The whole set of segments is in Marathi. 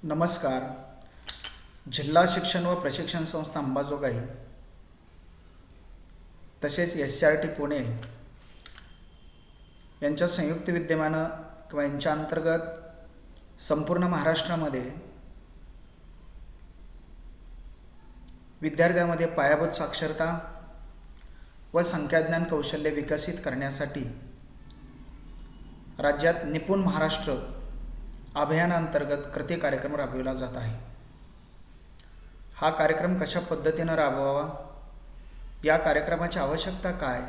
नमस्कार. जिल्हा शिक्षण व प्रशिक्षण संस्था अंबाजोगाई तसेच SCRT पुणे यांच्या संयुक्त विद्यमानं किंवा यांच्या अंतर्गत संपूर्ण महाराष्ट्रामध्ये विद्यार्थ्यांमध्ये पायाभूत साक्षरता व संख्याज्ञान कौशल्य विकसित करण्यासाठी राज्यात निपुण महाराष्ट्र अभियानांतर्गत कृती कार्यक्रम राबविला जात आहे. हा कार्यक्रम कशा पद्धतीने राबवावा, या कार्यक्रमाची आवश्यकता काय,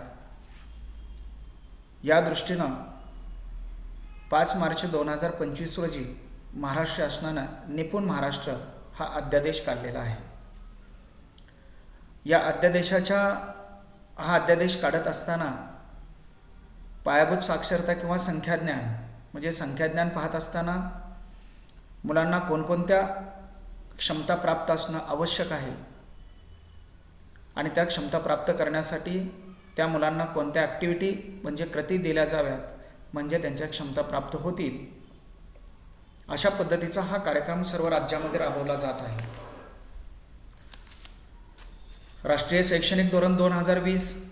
या दृष्टीनं 5 मार्च 2025 रोजी महाराष्ट्र शासनानं निपुण महाराष्ट्र हा अध्यादेश काढलेला आहे. या अध्यादेश काढत असताना पायाभूत साक्षरता किंवा संख्याज्ञान म्हणजे संख्याज्ञान पाहत असताना मुलांना कोणकोणत्या क्षमता प्राप्त असणं आवश्यक आहे आणि त्या क्षमता प्राप्त करण्यासाठी त्या मुलांना कोणत्या ॲक्टिव्हिटी म्हणजे कृती दिल्या जाव्यात म्हणजे त्यांच्या क्षमता प्राप्त होतील, अशा पद्धतीचा हा कार्यक्रम सर्व राज्यामध्ये राबवला जात आहे. राष्ट्रीय शैक्षणिक धोरण 2020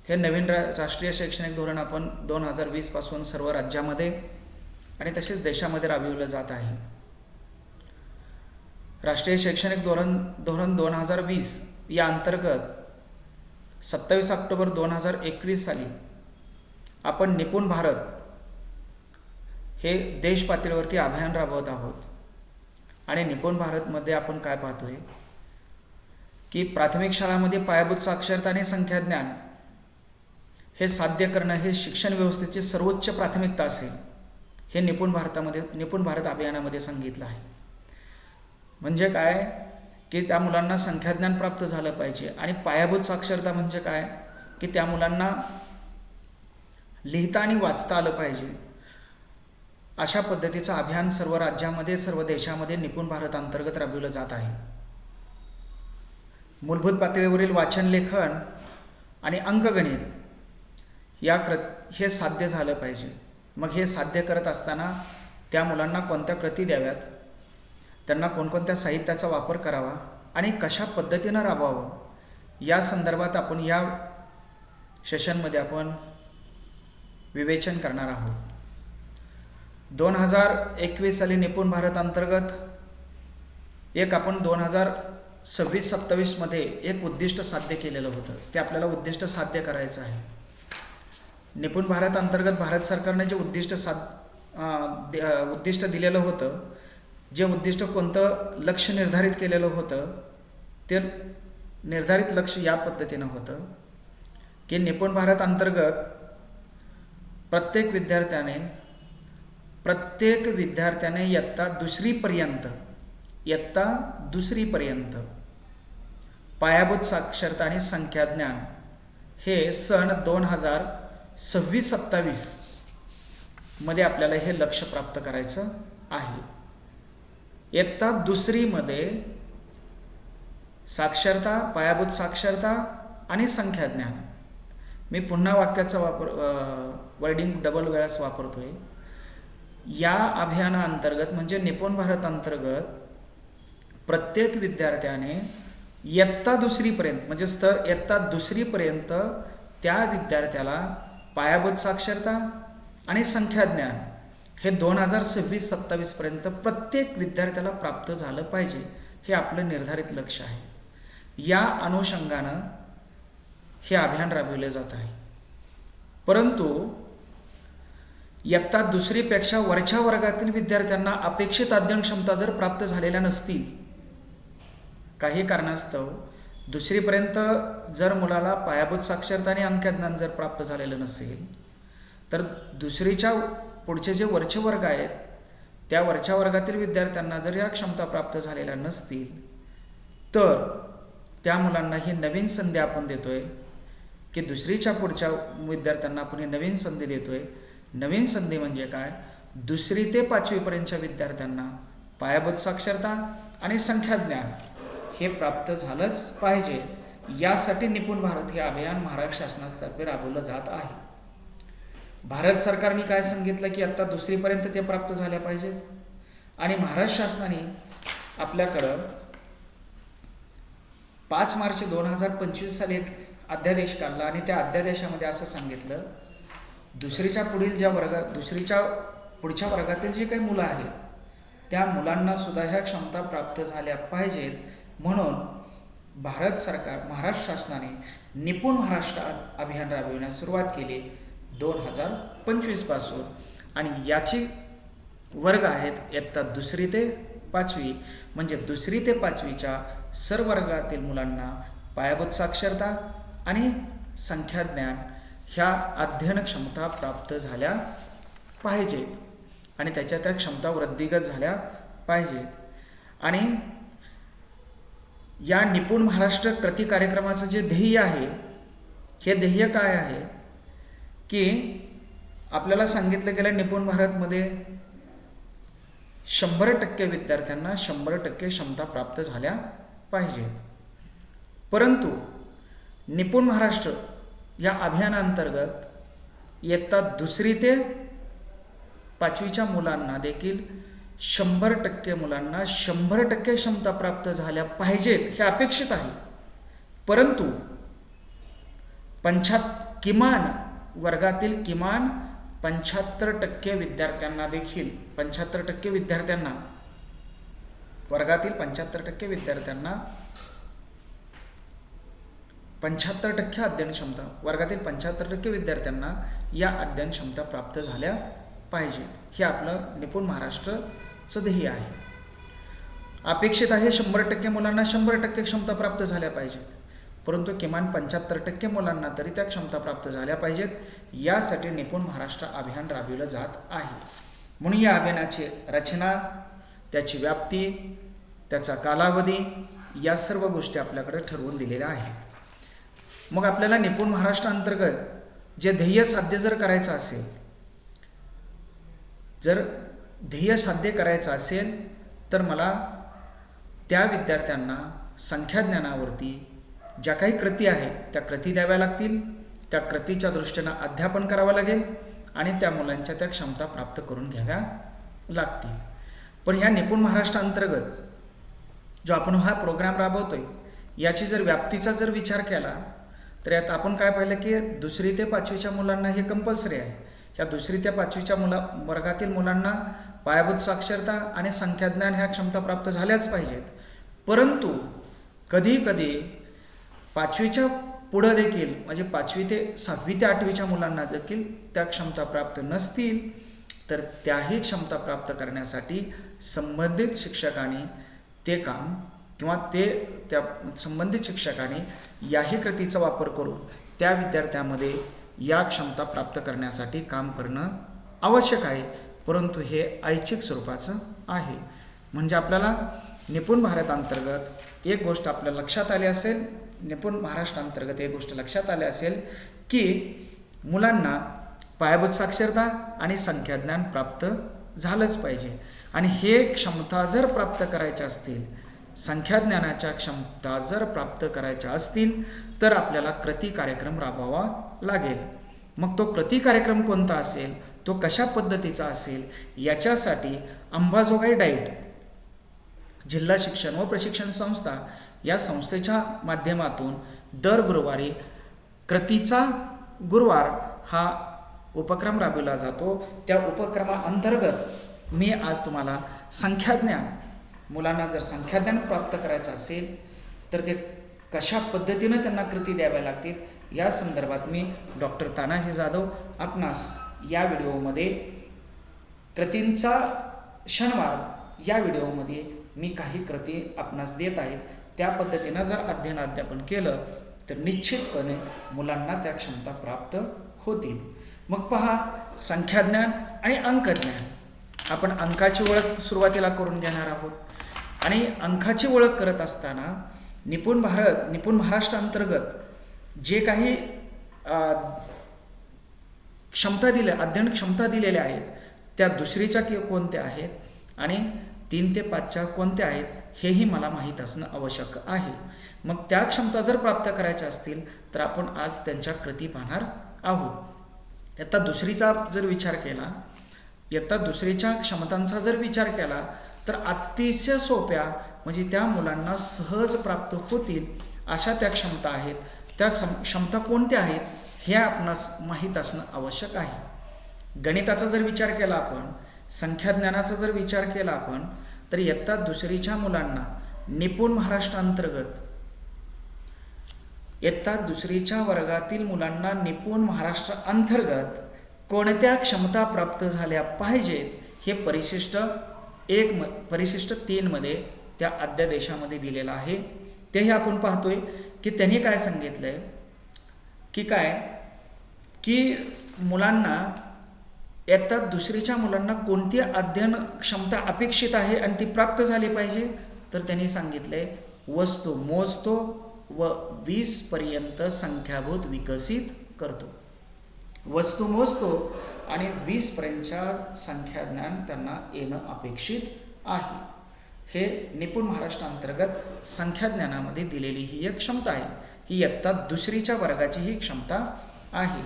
हे नवीन राष्ट्रीय शैक्षणिक धोरण आपण 2020 पासून सर्व राज्यामध्ये आणि तसेच देशामध्ये राबविलं जात आहे. राष्ट्रीय शैक्षणिक धोरण 2020 या अंतर्गत 27 ऑक्टोबर 2021 साली आपण निपुण भारत हे देश पातळीवरती अभियान राबवत आहोत. आणि निपुण भारतमध्ये आपण काय पाहतोय की प्राथमिक शाळांमध्ये पायाभूत साक्षरता आणि संख्याज्ञान हे साध्य करणं हे शिक्षण व्यवस्थेची सर्वोच्च प्राथमिकता असेल, हे निपुण भारत अभियानामध्ये सांगितलं आहे. म्हणजे काय की त्या मुलांना संख्याज्ञान प्राप्त झालं पाहिजे. आणि पायाभूत साक्षरता म्हणजे काय की त्या मुलांना लिहिता आणि वाचता आलं पाहिजे. अशा पद्धतीचं अभियान सर्व राज्यामध्ये सर्व देशामध्ये निपुण भारत अंतर्गत राबविलं जात आहे. मूलभूत पातळीवरील वाचन, लेखन आणि अंकगणित हे साध्य झालं पाहिजे. मग हे साध्य करत असताना त्या मुलांना कोणत्या कृती द्याव्यात, त्यांना कोणकोणत्या साहित्याचा वापर करावा आणि कशा पद्धतीनं राबवावं, या संदर्भात आपण या सेशनमध्ये आपण विवेचन करणार आहोत. 2021 साली निपुण भारत अंतर्गत आपण 2026-27 मध्ये एक उद्दिष्ट साध्य केलेलं होतं. ते आपल्याला उद्दिष्ट साध्य करायचं आहे. निपुण भारत अंतर्गत भारत सरकारने जे उद्दिष्ट दिलेलं होतं, जे उद्दिष्ट कोणतं लक्ष्य निर्धारित केलेलं होतं, ते निर्धारित लक्ष्य या पद्धतीनं होतं की निपुण भारत अंतर्गत प्रत्येक विद्यार्थ्याने इयत्ता दुसरीपर्यंत पायाभूत साक्षरता आणि संख्याज्ञान हे सन 2026-27 मध्ये आपल्याला हे लक्ष्य प्राप्त करायचं आहे. इयत्ता दुसरीमध्ये साक्षरता, पायाभूत साक्षरता आणि संख्याज्ञान. मी पुन्हा वाक्याचा वर्डिंग डबल वेळास वापरतोय. या अभियानाअंतर्गत म्हणजे निपुण भारत अंतर्गत प्रत्येक विद्यार्थ्याने इयत्ता दुसरीपर्यंत म्हणजे इयत्ता दुसरीपर्यंत त्या विद्यार्थ्याला पायाभूत साक्षरता आणि संख्याज्ञान हे 2026-27 पर्यंत प्रत्येक विद्यार्थ्याला प्राप्त झालं पाहिजे, हे आपलं निर्धारित लक्ष्य आहे. या अनुषंगानं हे अभियान राबविले जात आहे. परंतु इयत्ता दुसरीपेक्षा वरच्या वर्गातील विद्यार्थ्यांना अपेक्षित अध्ययन क्षमता जर प्राप्त झालेल्या नसतील, काही कारणास्तव दुसरीपर्यंत जर मुलाला पायाभूत साक्षरता आणि अंकज्ञान जर प्राप्त झालेलं नसेल, तर दुसरीच्या पुढचे जे वरचे वर्ग आहेत त्या वरच्या वर्गातील विद्यार्थ्यांना जर या क्षमता प्राप्त झालेल्या नसतील, तर त्या मुलांना ही नवीन संधी आपण देतोय की दुसरीच्या पुढच्या विद्यार्थ्यांना आपण ही नवीन संधी देतोय. नवीन संधी म्हणजे काय, 2री ते 5वी पर्यंतच्या विद्यार्थ्यांना पायाभूत साक्षरता आणि संख्याज्ञान हे प्राप्त झालंच पाहिजे. यासाठी निपुण भारत हे अभियान महाराष्ट्र शासनातर्फे राबवलं जात आहे. भारत सरकारने काय सांगितलं की आता 2री पर्यंत ते प्राप्त झाल्या पाहिजेत आणि महाराष्ट्र शासनाने आपल्याकडं 5 मार्च 2025 साली एक अध्यादेश काढला आणि त्या अध्यादेशामध्ये असं सांगितलं, दुसरीच्या पुढच्या वर्गातील जे काही मुलं आहेत त्या मुलांना सुद्धा ह्या क्षमता प्राप्त झाल्या पाहिजेत. म्हणून महाराष्ट्र शासनाने निपुण महाराष्ट्र अभियान राबविण्यास सुरुवात केली 2025 पासून. आणि याची वर्ग आहेत इयत्ता 2री ते 5वी, म्हणजे 2री ते 5वीच्या सर्व वर्गातील मुलांना पायाभूत साक्षरता आणि संख्याज्ञान ह्या अध्ययन क्षमता प्राप्त झाल्या पाहिजेत आणि त्याच्या त्या क्षमता वृद्धिगत झाल्या पाहिजेत. आणि या निपुण महाराष्ट्र कृती कार्यक्रमाचं जे ध्येय आहे, हे ध्येय काय आहे की आपल्याला सांगितलं गेलं निपुण भारतमध्ये 100% विद्यार्थ्यांना 100% क्षमता प्राप्त झाल्या पाहिजेत. परंतु निपुण महाराष्ट्र या अभियानांतर्गत इयत्ता 2री ते 5वीच्या मुलांना देखील 100% मुलांना 100% क्षमता प्राप्त झाल्या पाहिजेत हे अपेक्षित आहे. परंतु किमान वर्गातील किमान 75% विद्यार्थ्यांना देखील 75% विद्यार्थ्यांना वर्गातील 75% विद्यार्थ्यांना 75% अध्ययन क्षमता वर्गातील 75% विद्यार्थ्यांना या अध्ययन क्षमता प्राप्त झाल्या पाहिजेत. हे आपलं निपुण महाराष्ट्रचं ध्येय आहे. अपेक्षित आहे 100% मुलांना 100% क्षमता प्राप्त झाल्या पाहिजेत, परंतु किमान 75% मुलांना तरी त्या क्षमता प्राप्त झाल्या पाहिजेत. यासाठी निपुण महाराष्ट्र अभियान राबविलं जात आहे. म्हणून या अभियानाची रचना, त्याची व्याप्ती, त्याचा कालावधी या सर्व गोष्टी आपल्याकडे ठरवून दिलेल्या आहेत. मग आपल्याला निपुण महाराष्ट्र अंतर्गत जे ध्येय साध्य जर करायचं असेल, जर ध्येय साध्य करायचं असेल तर मला त्या विद्यार्थ्यांना संख्याज्ञानावरती ज्या काही कृती आहेत त्या कृती द्याव्या लागतील. त्या कृतीच्या दृष्टीनं अध्यापन करावं लागेल आणि त्या मुलांच्या त्या क्षमता प्राप्त करून घ्याव्या लागतील. पण ह्या निपुण महाराष्ट्र अंतर्गत जो आपण हा प्रोग्राम राबवतोय याची जर व्याप्तीचा जर विचार केला तर यात आपण काय पाहिलं की 2री ते 5वीच्या मुलांना हे कंपल्सरी आहे. ह्या 2री ते 5वीच्या वर्गातील मुलांना पायाभूत साक्षरता आणि संख्याज्ञान ह्या क्षमता प्राप्त झाल्याच पाहिजेत. परंतु कधी कधी 5वीच्या पुढं देखील म्हणजे 5वी ते 7वी ते 8वीच्या मुलांना देखील त्या क्षमता प्राप्त नसतील, तर त्याही क्षमता प्राप्त करण्यासाठी संबंधित शिक्षकांनी ते काम किंवा त्या संबंधित शिक्षकांनी याही कृतीचा वापर करून त्या विद्यार्थ्यामध्ये या क्षमता प्राप्त करण्यासाठी काम करणं आवश्यक आहे. परंतु हे ऐच्छिक स्वरूपाचं आहे. म्हणजे आपल्याला निपुण भारत अंतर्गत एक गोष्ट आपल्या लक्षात आली असेल, निपुण महाराष्ट्र अंतर्गत एक गोष्ट लक्षात आली असेल की मुलांना पायाभूत साक्षरता आणि संख्याज्ञान प्राप्त झालंच पाहिजे. आणि हे क्षमता जर प्राप्त करायच्या असतील, संख्याज्ञानाच्या क्षमता जर प्राप्त करायच्या असतील तर आपल्याला कृती कार्यक्रम राबवावा लागेल. मग तो कृती कार्यक्रम कोणता असेल, तो कशा पद्धतीचा असेल, याच्यासाठी अंबाजोगाई डाईट जिल्हा शिक्षण व प्रशिक्षण संस्था या संस्थेच्या माध्यमातून दर गुरुवारी कृतीचा गुरुवार हा उपक्रम राबविला जातो. त्या उपक्रमाअंतर्गत मी आज तुम्हाला संख्याज्ञान, मुलांना जर संख्याज्ञान प्राप्त करायचं असेल तर ते कशा पद्धतीनं त्यांना कृती द्याव्या लागतील या संदर्भात मी डॉक्टर तानाजी जाधव आपणास या व्हिडिओमध्ये कृतींचा शनिवार या व्हिडिओमध्ये मी काही कृती आपणास देत आहे. त्या पद्धतीनं जर अध्ययन केलं तर निश्चितपणे मुलांना त्या क्षमता प्राप्त होतील. मग पहा, संख्याज्ञान आणि अंकज्ञान, आपण अंकाची ओळख सुरुवातीला करून घेणार आहोत. आणि अंकाची ओळख करत असताना निपुण महाराष्ट्र अंतर्गत जे काही अध्ययन क्षमता दिलेल्या आहेत त्या 2रीच्या कोणत्या आहेत आणि 3 ते 5च्या कोणत्या आहेत हेही मला माहीत असणं आवश्यक आहे. मग त्या क्षमता जर प्राप्त करायच्या असतील तर आपण आज त्यांच्या कृती पाहणार आहोत. आता 2रीचा जर विचार केला इयत्ता दुसरीच्या क्षमतांचा जर विचार केला तर अतिशय सोप्या म्हणजे त्या मुलांना सहज प्राप्त होतील अशा त्या क्षमता आहेत. त्या क्षमता कोणत्या आहेत हे आपणास माहीत असणं आवश्यक आहे. गणिताचा जर विचार केला आपण, संख्याज्ञानाचा जर विचार केला आपण, तर इयत्ता दुसरीच्या मुलांना निपुण महाराष्ट्र अंतर्गत इयत्ता दुसरीच्या वर्गातील मुलांना निपुण महाराष्ट्र अंतर्गत कोणत्या क्षमता प्राप्त झाल्या पाहिजेत हे परिशिष्ट 3 मध्ये त्या अध्यादेशामध्ये दिलेलं आहे. तेही आपण पाहतोय की त्यांनी काय सांगितलंय की मुलांना इयत्ता दुसरीच्या मुलांना कोणती अध्ययन क्षमता अपेक्षित आहे आणि ती प्राप्त झाली पाहिजे. तर त्यांनी सांगितलंय वस्तू मोजतो व 20 पर्यंत संख्याभूत विकसित करतो. वस्तू मोजतो आणि 20 पर्यंतच्या संख्याज्ञान त्यांना येणं अपेक्षित आहे. हे निपुण महाराष्ट्र अंतर्गत संख्याज्ञानामध्ये दिलेली ही एक क्षमता आहे. ही इयत्ता दुसरीच्या वर्गाची ही क्षमता आहे.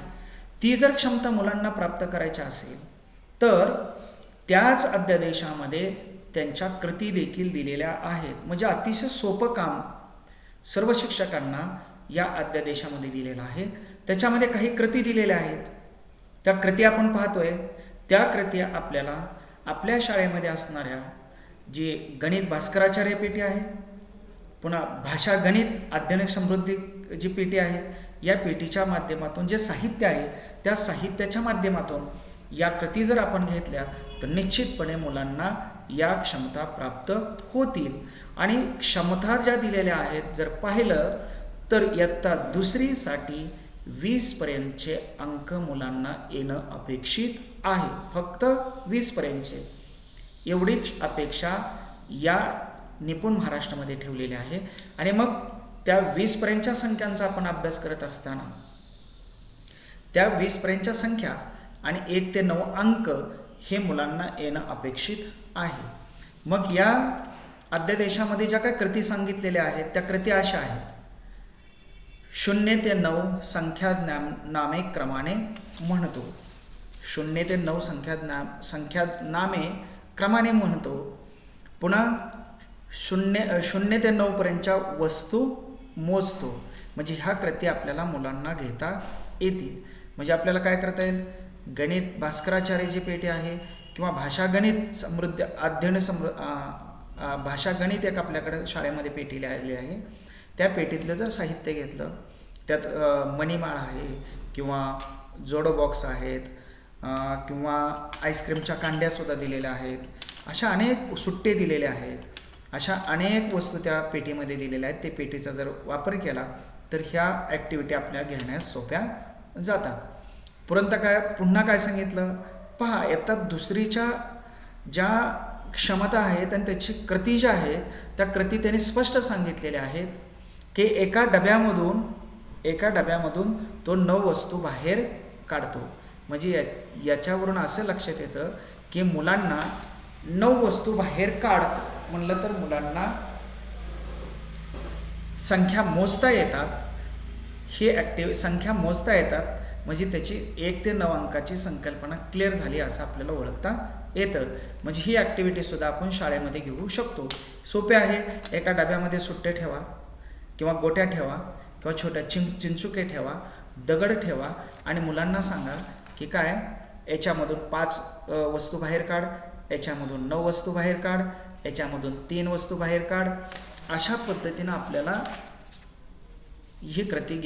ती जर क्षमता मुलांना प्राप्त करायची असेल तर त्याच अध्यादेशामध्ये त्यांच्या कृती देखील दिलेल्या आहेत. म्हणजे अतिशय सोपं काम सर्व शिक्षकांना या अध्यादेशामध्ये दिलेलं आहे. त्याच्यामध्ये काही कृती दिलेल्या आहेत. त्या कृती आपण पाहतोय. त्या कृती आपल्याला आपल्या शाळेमध्ये असणाऱ्या जी गणित भास्कराचार्य पेटी आहे, पुन्हा भाषा गणित अध्ययन समृद्धी जी पेटी आहे, या पेटीच्या माध्यमातून जे साहित्य आहे त्या साहित्याच्या माध्यमातून या कृती जर आपण घेतल्या तर निश्चितपणे मुलांना या क्षमता प्राप्त होतील. आणि क्षमता ज्या दिलेल्या आहेत जर पाहिलं तर इयत्ता दुसरीसाठी 20 पर्यंतचे अंक मुलांना येणं अपेक्षित आहे. फक्त 20 पर्यंतचे एवढीच अपेक्षा या निपुण महाराष्ट्रामध्ये ठेवलेली आहे. आणि मग त्या 20 पर्यंतच्या संख्यांचा आपण अभ्यास करत असताना त्या 20 पर्यंतच्या संख्या आणि 1 ते 9 अंक हे मुलांना येणं अपेक्षित आहे. मग या अध्यादेशामध्ये ज्या काही कृती सांगितलेल्या आहेत त्या कृती अशा आहेत. 0 ते 9 संख्या नामे क्रमाने म्हणतो. 0 ते 9 संख्या नामे क्रमाने म्हणतो. पुन्हा 0 ते 9 पर्यंतच्या वस्तू मोजतो. म्हणजे ह्या कृती आपल्याला मुलांना घेता येतील. म्हणजे आपल्याला काय करता येईल, गणित भास्कराचार्य जी पेटी आहे किंवा भाषा गणित समृद्ध अध्ययन भाषा गणित एक आपल्याकडे शाळेमध्ये पेटी आलेली आहे. त्या पेटीतलं जर साहित्य घेतलं त्यात मणिमाळ आहे किंवा जोडो बॉक्स आहेत किंवा आईस्क्रीमच्या कांड्यासुद्धा दिलेल्या आहेत. अशा अनेक सुट्टे दिलेले आहेत. अशा अनेक वस्तू त्या पेटीमध्ये दिलेल्या आहेत. ते पेटीचा जर वापर केला तर ह्या ॲक्टिव्हिटी आपल्याला घेण्यास सोप्या जातात. पुन्हा काय सांगितलं पहा, इयत्ता दुसरीच्या ज्या क्षमता आहेत आणि त्याची कृती ज्या आहेत त्या कृती त्यांनी स्पष्ट सांगितलेल्या आहेत की एका डब्यामधून तो 9 वस्तू बाहेर काढतो. म्हणजे याच्यावरून असं लक्षात येतं की मुलांना 9 वस्तू बाहेर काढ म्हणलं तर मुलांना संख्या मोजता येतात. ही संख्या मोजता येतात. म्हणजे त्याची 1 ते 9 अंकाची संकल्पना क्लिअर झाली असं आपल्याला ओळखता येतं. म्हणजे ही ॲक्टिव्हिटीसुद्धा आपण शाळेमध्ये घेऊ शकतो. सोपे आहे. एका डब्यामध्ये सुट्टे ठेवा किंवा गोट्या ठेवा किंवा छोट्या चिंचुके ठेवा, दगड ठेवा आणि मुलांना सांगा की काय याच्यामधून 5 वस्तू बाहेर काढ, याच्यामधून 9 वस्तू बाहेर काढ, याच्यामधून 3 वस्तू बाहेर काढ. अशा पद्धतीनं आपल्याला ही कृती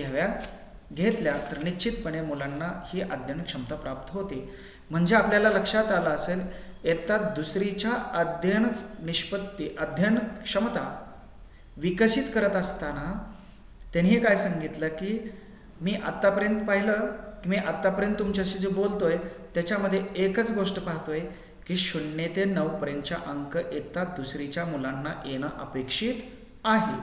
घेतल्या तर निश्चितपणे मुलांना ही अध्ययन क्षमता प्राप्त होते. म्हणजे आपल्याला लक्षात आलं असेल इयत्ता दुसरीच्या अध्ययन क्षमता विकसित करत असताना त्यांनी काय सांगितलं की मी आत्तापर्यंत तुमच्याशी जे बोलतोय त्याच्यामध्ये एकच गोष्ट पाहतोय की 0 ते 9 पर्यंतच्या अंक इयत्ता दुसरीच्या मुलांना येणं अपेक्षित आहे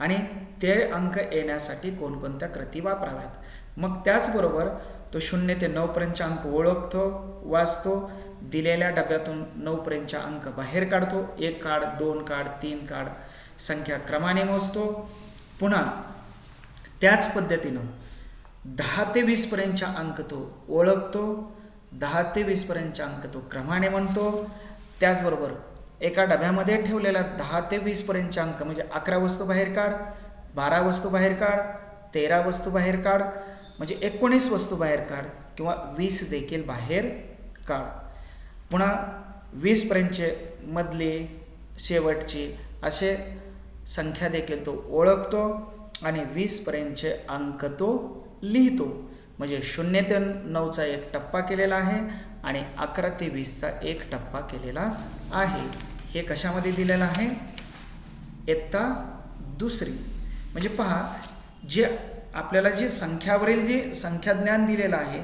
आणि ते अंक येण्यासाठी कोणकोणत्या कृती वापराव्यात. मग त्याचबरोबर तो 0 ते 9 पर्यंतचे अंक ओळखतो, वाचतो, दिलेल्या डब्यातून 9 पर्यंतचे अंक बाहेर काढतो. 1 काढ, 2 काढ, 3 काढ, संख्या क्रमाने मोजतो. पुन्हा त्याच पद्धतीनं 10 ते 20 पर्यंतच्या अंक तो ओळखतो, 10 ते 20 पर्यंतचे अंक तो क्रमाने म्हणतो. त्याचबरोबर एका डब्यामध्ये ठेवलेल्या 10 ते 20 पर्यंतचे अंक म्हणजे 11 वस्तू बाहेर काढ, 12 वस्तू बाहेर काढ, 13 वस्तू बाहेर काढ, म्हणजे 19 वस्तू बाहेर काढ किंवा 20 देखील बाहेर काढ. पुन्हा 20 पर्यंतचे मधले शेवटची असे संख्या देखील तो ओळखतो आणि 20 पर्यंतचे अंक तो लिहितो. म्हणजे 0 ते 9चा एक टप्पा केलेला आहे आणि 11 ते 20चा एक टप्पा केलेला आहे. हे कशामध्ये दिलेलं आहे? इयत्ता दुसरी. म्हणजे पहा, जे आपल्याला जे संख्यावरील जे संख्याज्ञान दिलेलं आहे,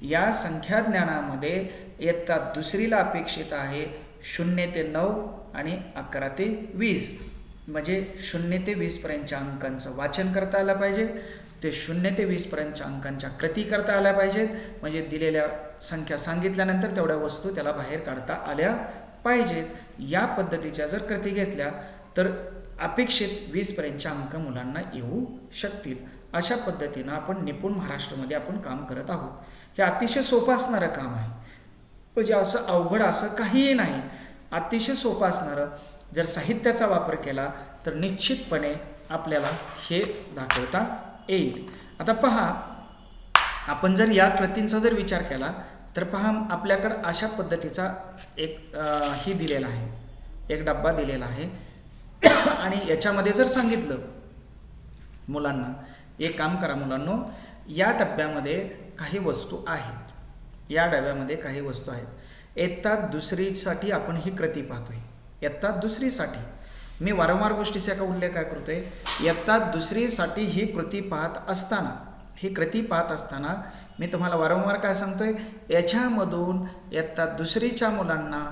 या संख्याज्ञानामध्ये इयत्ता दुसरीला अपेक्षित आहे 0 ते 9 आणि 11 ते 20. म्हणजे 0 ते 20 पर्यंतच्या अंकांचं वाचन करता आलं पाहिजे. ते 0 ते 20 पर्यंतच्या अंकांच्या कृती करता आल्या पाहिजेत. म्हणजे दिलेल्या संख्या सांगितल्यानंतर तेवढ्या वस्तू त्याला बाहेर काढता आल्या पाहिजेत. या पद्धतीच्या जर कृती घेतल्या तर अपेक्षित 20 पर्यंतचे अंक मुलांना येऊ शकतील. अशा पद्धतीनं आपण निपुण महाराष्ट्रामध्ये आपण काम करत आहोत. हे अतिशय सोपं असणारं काम आहे. म्हणजे असं अवघड असं काहीही नाही. अतिशय सोपं असणारं. जर साहित्याचा वापर केला तर निश्चितपणे आपल्याला हे दाखवता येईल. आता पहा, आपण जर या कृतींचा जर विचार केला तर पहा, आपल्याकडं अशा पद्धतीचा एक ही दिलेला आहे, एक डब्बा दिलेला आहे आणि याच्यामध्ये जर सांगितलं मुलांना, एक काम करा मुलांनो, या डब्यामध्ये काही वस्तू आहेत, या डब्यामध्ये काही वस्तू आहेत. इयत्ता दुसरीसाठी आपण ही कृती पाहतोय. इयत्ता दुसरीसाठी मी वारंवार गोष्टीचा का उल्लेख काय करतोय? इयत्ता दुसरीसाठी ही कृती पाहत असताना मी तुम्हाला वारंवार काय सांगतोय? याच्यामधून इयत्ता दुसरीच्या मुलांना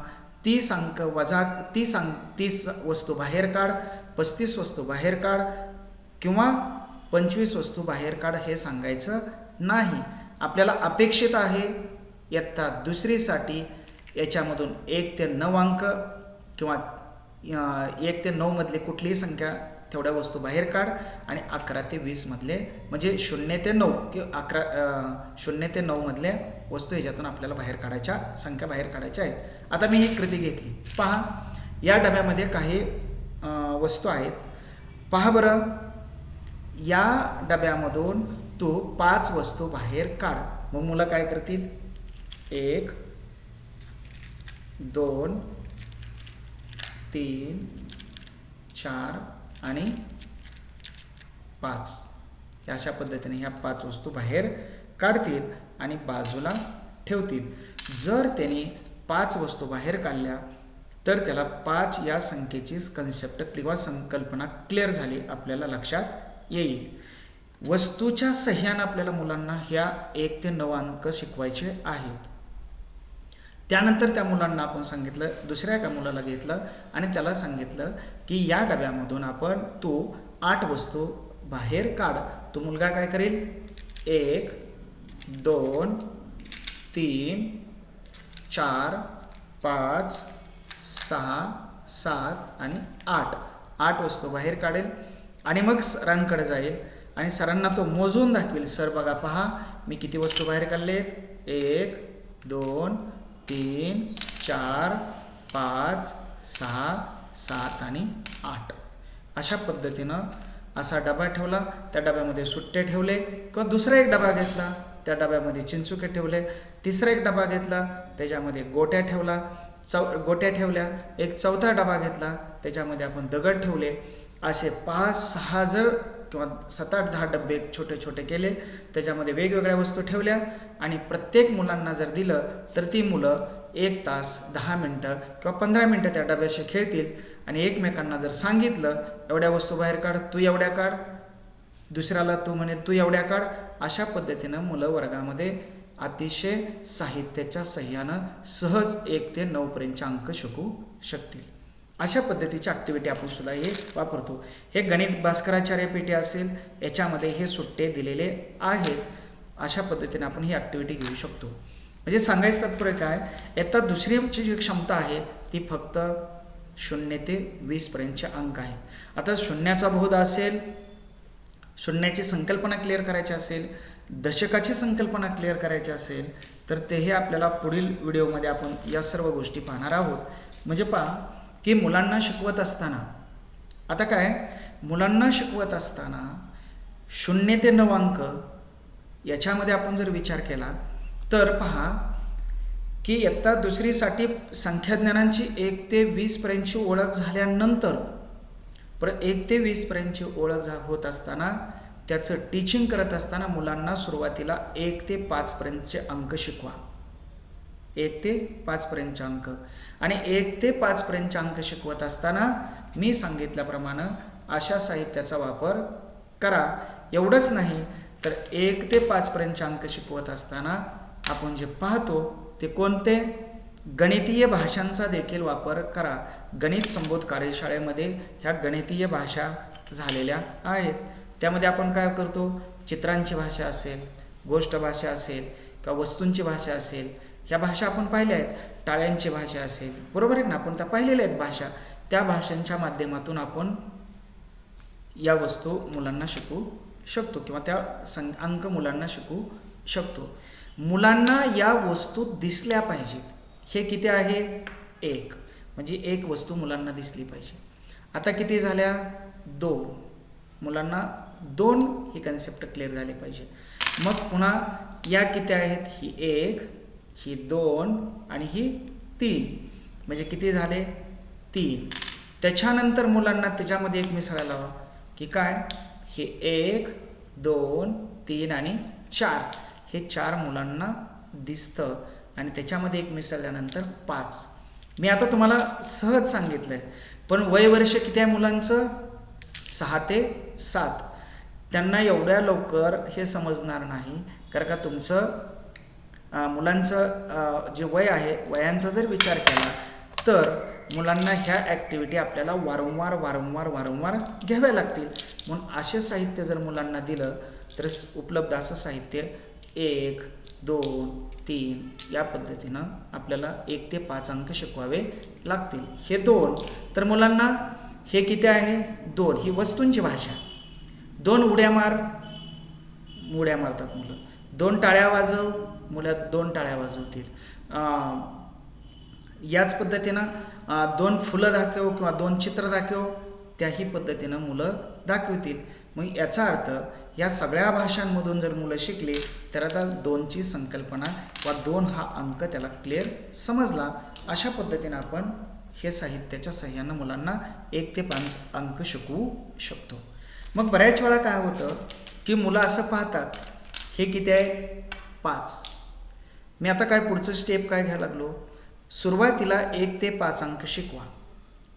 30 अंक वजा 30 वस्तू बाहेर काढ, 35 वस्तू बाहेर काढ किंवा 25 वस्तू बाहेर काढ हे सांगायचं नाही. आपल्याला अपेक्षित आहे इयत्ता दुसरीसाठी याच्यामधून 1 ते 9 अंक किंवा 1 ते 9 मधले कुठलीही संख्या तेवढ्या वस्तू बाहेर काढ आणि 11 ते 20 मधले म्हणजे 0 ते 9 किंवा 0 ते 9 मधल्या वस्तू ह्याच्यातून आपल्याला संख्या बाहेर काढायच्या आहेत. आता मी ही कृती घेतली. पहा, या डब्यामध्ये काही वस्तू आहेत. पहा बरं, या डब्यामधून तू 5 वस्तू बाहेर काढ. मग मुलं काय करतील? 1 2 3 4 आणि 5 अशा पद्धतीने ह्या 5 वस्तू बाहेर काढतील आणि बाजूला ठेवतील. जर त्यांनी 5 वस्तू बाहेर काढल्या तर त्याला 5 या संख्येची कन्सेप्ट किंवा संकल्पना क्लिअर झाली आपल्याला लक्षात येईल. वस्तूच्या सहाय्याने आपल्याला मुलांना ह्या 1 ते 9 अंक शिकवायचे आहेत. त्यानंतर त्या मुलांना आपण सांगितलं, दुसऱ्या एका मुलाला घेतलं आणि त्याला सांगितलं की या डब्यामधून तू 8 वस्तू बाहेर काढ. तो मुलगा काय करेल? 1 2 3 4 5 6 7 आणि 8 वस्तू बाहेर काढेल आणि मग सरांकडे जाईल आणि सरांना तो मोजून दाखवेल. सर बघा, पहा मी किती वस्तू बाहेर काढलेत? 1 2 3 4 5 6 7 आणि 8. अशा पद्धतीनं असा डबा ठेवला. त्या डब्यामध्ये सुट्टे ठेवले किंवा दुसरा एक डबा घेतला, त्या डब्यामध्ये चिंचुके ठेवले. तिसरा एक डबा घेतला, त्याच्यामध्ये गोट्या ठेवल्या. एक चौथा डबा घेतला, त्याच्यामध्ये आपण दगड ठेवले. असे 5-6 जर किंवा 7-8-10 डबे छोटे छोटे केले, त्याच्यामध्ये वेगवेगळ्या वस्तू ठेवल्या आणि प्रत्येक मुलांना जर दिलं तर ती मुलं 1 तास 10 मिनटं किंवा 15 मिनटं त्या डब्याशी खेळतील आणि एकमेकांना जर सांगितलं एवढ्या वस्तू बाहेर काढ, तू एवढ्या काढ, दुसऱ्याला तू म्हणेल तू एवढ्या काढ. अशा पद्धतीनं मुलं वर्गामध्ये अतिशय साहित्याच्या सहाय्यानं सहज 1 ते 9 पर्यंतचे अंक शिकू शकतील. अशा पद्धतीची ॲक्टिव्हिटी आपण सुद्धा हे वापरतो. हे गणित भास्कराचार्य पेटी असेल, याच्यामध्ये हे सुट्टे दिलेले आहेत. अशा पद्धतीने आपण ही ॲक्टिव्हिटी घेऊ शकतो. म्हणजे सांगायचं तात्पर्य काय? इयत्ता दुसरीची जी क्षमता आहे ती फक्त 0 ते 20 पर्यंतचे अंक आहेत. आता शून्याचा बहुध असेल, शून्याची संकल्पना क्लिअर करायची असेल, दशकाची संकल्पना क्लिअर करायची असेल तर तेही आपल्याला पुढील व्हिडिओमध्ये आपण या सर्व गोष्टी पाहणार आहोत. म्हणजे पहा की मुलांना शिकवत असताना आता काय मुलांना शिकवत असताना 0 ते 9 अंक याच्यामध्ये आपण जर विचार केला तर पहा की इयत्ता दुसरीसाठी संख्याज्ञानांची 1 ते 20 पर्यंतची ओळख झाल्यानंतर 1 ते 20 पर्यंतची ओळख होत असताना त्याचं टीचिंग करत असताना मुलांना सुरुवातीला 1 ते 5 पर्यंतचे अंक शिकवा. 1 ते 5 पर्यंतचे अंक आणि 1 ते 5 पर्यंतचे अंक शिकवत असताना मी सांगितल्याप्रमाणे अशा साहित्याचा वापर करा. एवढंच नाही तर 1 ते 5 पर्यंतचे अंक शिकवत असताना आपण जे पाहतो ते कोणते गणितीय भाषांचा देखील वापर करा. गणित संबोध कार्यशाळेमध्ये ह्या गणितीय भाषा झालेल्या आहेत. त्यामध्ये आपण काय करतो चित्रांची भाषा असेल, गोष्ट भाषा असेल किंवा वस्तूंची भाषा असेल, ह्या भाषा आपण पाहिल्या आहेत. टाळ्यांची भाषा असेल, बरोबर आहे ना, आपण त्या पाहिलेल्या आहेत भाषा. त्या भाषांच्या माध्यमातून आपण या वस्तू मुलांना शिकवू शकतो किंवा त्या अंक मुलांना शिकवू शकतो. मुलांना या वस्तू दिसल्या पाहिजेत. हे किती आहे 1 म्हणजे एक वस्तू मुलांना दिसली पाहिजे. आता किती झाल्या 2 मुलांना 2 ही कन्सेप्ट क्लिअर झाली पाहिजे. मग पुन्हा या किती आहेत ही 1 ही 2 आणि ही 3 म्हणजे किती झाले 3. त्याच्यानंतर मुलांना त्याच्यामध्ये एक मिसळायला हवा की काय हे 1 2 3 आणि 4 हे 4 मुलांना दिसतं आणि त्याच्यामध्ये एक मिसळल्यानंतर 5. मी आता तुम्हाला सहज सांगितलंय पण वय वर्ष किती आहे मुलांचं 6 ते 7. त्यांना एवढ्या लवकर हे समजणार नाही कारण का तुमचं मुलांचं जे वय आहे वयांचा जर विचार केला तर मुलांना ह्या ॲक्टिव्हिटी आपल्याला वारंवार घ्याव्या लागतील. म्हणून असे साहित्य जर मुलांना दिलं तर उपलब्ध असं साहित्य 1 2 3 या पद्धतीनं आपल्याला 1 ते 5 अंक शिकवावे लागतील. हे 2 तर मुलांना हे किती आहे 2 ही वस्तूंची भाषा. 2 उड्या मारतात मुलं. 2 टाळ्या वाजव मुलं 2 टाळ्या वाजवतील. याच पद्धतीनं 2 फुलं दाखव किंवा 2 चित्र दाखव त्याही पद्धतीनं मुलं दाखवतील. मग याचा अर्थ या सगळ्या भाषांमधून जर मुलं शिकली तर आता 2ची संकल्पना किंवा 2 हा अंक त्याला क्लिअर समजला. अशा पद्धतीनं आपण हे साहित्याच्या सहाय्यानं मुलांना 1 ते 5 अंक शिकवू शकतो. मग बऱ्याच वेळा काय होतं की मुलं असं पाहतात हे किती आहे 5. मी आता काय पुढचं स्टेप काय घ्यायला लागलो सुरुवातीला 1 ते 5 अंक शिकवा.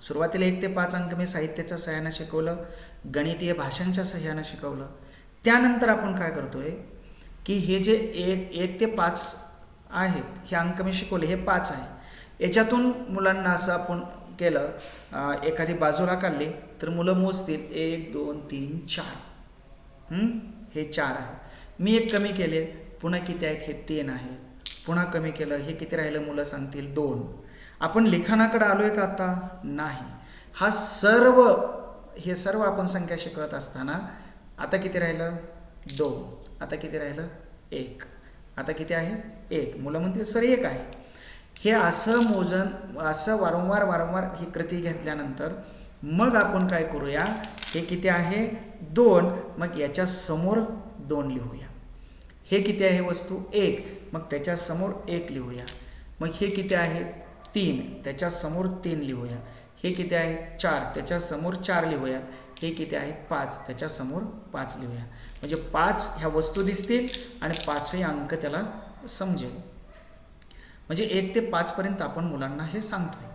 सुरुवातीला 1 ते 5 अंक मी साहित्याच्या सहाय्यानं शिकवलं, गणितीय भाषांच्या सहाय्यानं शिकवलं. त्यानंतर आपण काय करतोय की हे जे 1 ते 5 आहेत हे अंक मी शिकवले हे 5 आहे. याच्यातून मुलांना असं आपण केलं एखादी बाजूला काढली तर मुलं मोजतील 1 2 3 4 हे 4 आहे. मी एक कमी केले पुन्हा किती आहेत हे 3 आहेत. पुन्हा कमी केलं हे किती राहिलं मुलं सांगतील 2. आपण लिखाणाकडे आलोय का आता नाही. हे सर्व आपण संख्या शिकवत असताना आता किती राहिलं 2. आता किती राहिलं 1. आता किती आहे 1. मुलं म्हणतील सर 1 आहे. हे असं असं वारंवार ही कृती घेतल्यानंतर मग आपण काय करूया हे किती आहे 2. मग याच्या समोर 2 लिहूया. हे किती आहे वस्तू 1 मग त्याच्या समोर 1 लिहूया. मग हे किती आहेत 3 त्याच्या समोर 3 लिहूया. हे किती आहे 4 त्याच्या समोर 4 लिहूया. हे किती आहेत 5 त्याच्या समोर 5 लिहूया. म्हणजे 5 ह्या वस्तू दिसतील आणि 5ही अंक त्याला समजेल. म्हणजे 1 ते 5 पर्यंत आपण मुलांना हे सांगतोय.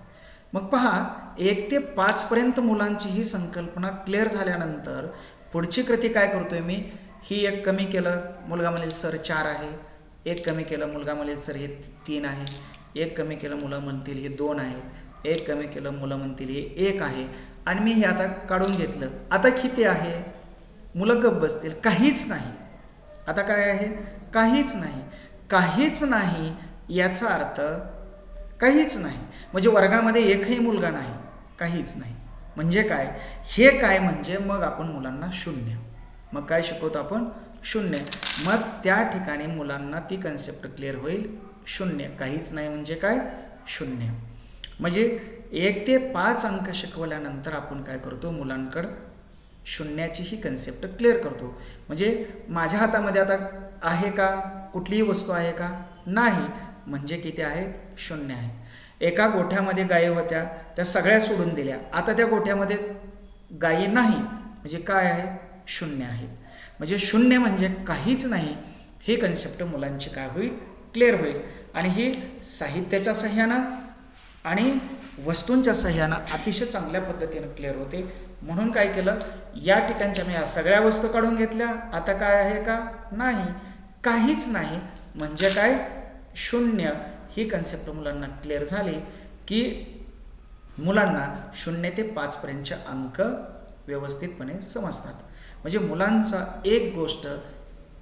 मग पहा 1 ते 5 पर्यंत मुलांची ही संकल्पना क्लिअर झाल्यानंतर पुढची कृती काय करतोय मी ही 1 कमी केलं मुलगा म्हणेल सर 4 आहे. 1 कमी केलं मुलगा म्हणेल सर हे 3 आहे. 1 कमी केलं मुलं म्हणतील हे 2 आहेत. 1 कमी केलं मुलं म्हणतील हे 1 आहे. आणि मी हे आता काढून घेतलं. आता किती आहे मुलं गप्प बसतील काहीच नाही. आता काय आहे काहीच नाही याचा अर्थ काहीच नाही म्हणजे वर्गामध्ये एकही मुलगा नाही काहीच नाही. म्हणजे काय हे काय म्हणजे मग आपण मुलांना 0. मग काय शिकवतो आपण शून्य. मग त्या ठिकाणी मुलांना ती कन्सेप्ट क्लिअर होईल. शून्य काहीच नाही म्हणजे काय? शून्य. म्हणजे 1 ते 5 अंक शिकवल्यानंतर आपण काय करतो? मुलांकडं शून्याची ही कन्सेप्ट क्लिअर करतो. म्हणजे माझ्या हातामध्ये आता आहे का? कुठलीही वस्तू आहे का? नाही. म्हणजे किती आहे? शून्य आहे. एका गोठ्यामध्ये गायी होत्या, त्या सगळ्या सोडून दिल्या. आता त्या गोठ्यामध्ये गायी नाही म्हणजे काय आहे? शून्य आहेत. म्हणजे शून्य म्हणजे काहीच नाही. ही कन्सेप्ट मुलांची काय होईल? क्लिअर होईल. आणि ही साहित्याच्या सहाय्यानं आणि वस्तूंच्या सहाय्यानं अतिशय चांगल्या पद्धतीनं क्लिअर होते. म्हणून काय केलं? या ठिकाणच्या मी या सगळ्या वस्तू काढून घेतल्या. आता काय आहे का? नाही. काहीच नाही म्हणजे काय? शून्य. ही कन्सेप्ट मुलांना क्लिअर झाली की मुलांना 0 ते 5 पर्यंतचे अंक व्यवस्थितपणे समजतात. म्हणजे मुलांचा एक गोष्ट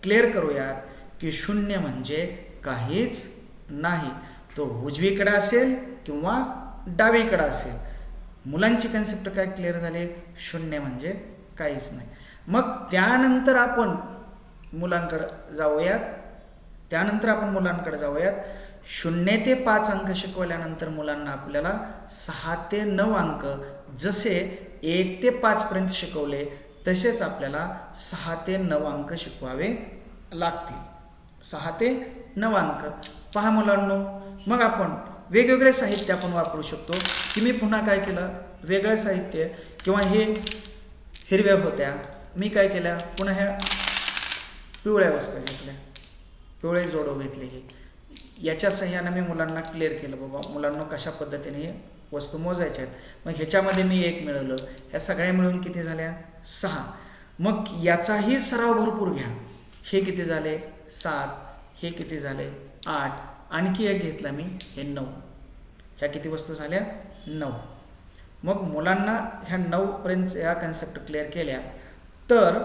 क्लिअर करूयात की शून्य म्हणजे काहीच नाही. तो उजवीकडे असेल किंवा डावीकडे असेल. मुलांची कन्सेप्ट काय क्लिअर झाली? शून्य म्हणजे काहीच नाही. मग त्यानंतर आपण मुलांकडे जाऊयात. 0 ते 5 अंक शिकवल्यानंतर मुलांना आपल्याला 6 ते 9 अंक जसे 1 ते 5 पर्यंत शिकवले तसेच आपल्याला 6 ते 9 अंक शिकवावे लागतील. 6 ते 9 अंक. पहा मुलांनो, मग आपण वेगवेगळे साहित्य आपण वापरू शकतो की मी पुन्हा काय केलं? वेगळं साहित्य किंवा हे हिरव्या होत्या, मी काय केल्या? पुन्हा ह्या पिवळ्या वस्तू घेतल्या, पिवळे जोडो घेतले. हे याच्या सहाय्यानं मी मुलांना क्लिअर केलं बाबा मुलांना कशा पद्धतीने हे वस्तू मोजायच्या आहेत. मग ह्याच्यामध्ये मी 1 मिळवलं. ह्या सगळ्या मिळून किती झाल्या? 6. मग याचाही सराव भरपूर घ्या. हे किती झाले? 7. हे किती झाले? 8. आणखी एक घेतला मी, हे 9. ह्या किती वस्तू झाल्या? 9. मग मुलांना ह्या 9 पर्यंत या कन्सेप्ट क्लिअर केल्या तर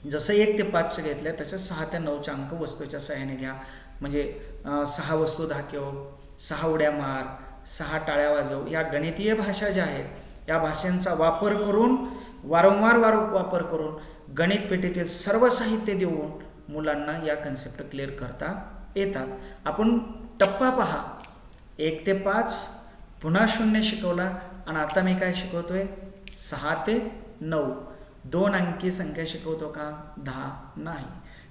जसं 1 ते 5 घेतल्या तसे 6 ते 9चे अंक वस्तूच्या सहाय्याने घ्या. म्हणजे 6 वस्तू दाखव, 6 उड्या मार, 6 टाळ्या वाजव. या गणितीय भाषा ज्या आहेत या भाषांचा वापर करून वारंवार वापर करून गणित पेटीतील सर्व साहित्य देऊन मुलांना या कन्सेप्ट क्लिअर करता येतात. आपण टप्पा पहा. 1 ते 5 पुन्हा 0 शिकवला आणि आता मी काय शिकवतोय? 6 ते 9. 2 अंकी संख्या शिकवतो का? 10 नाही.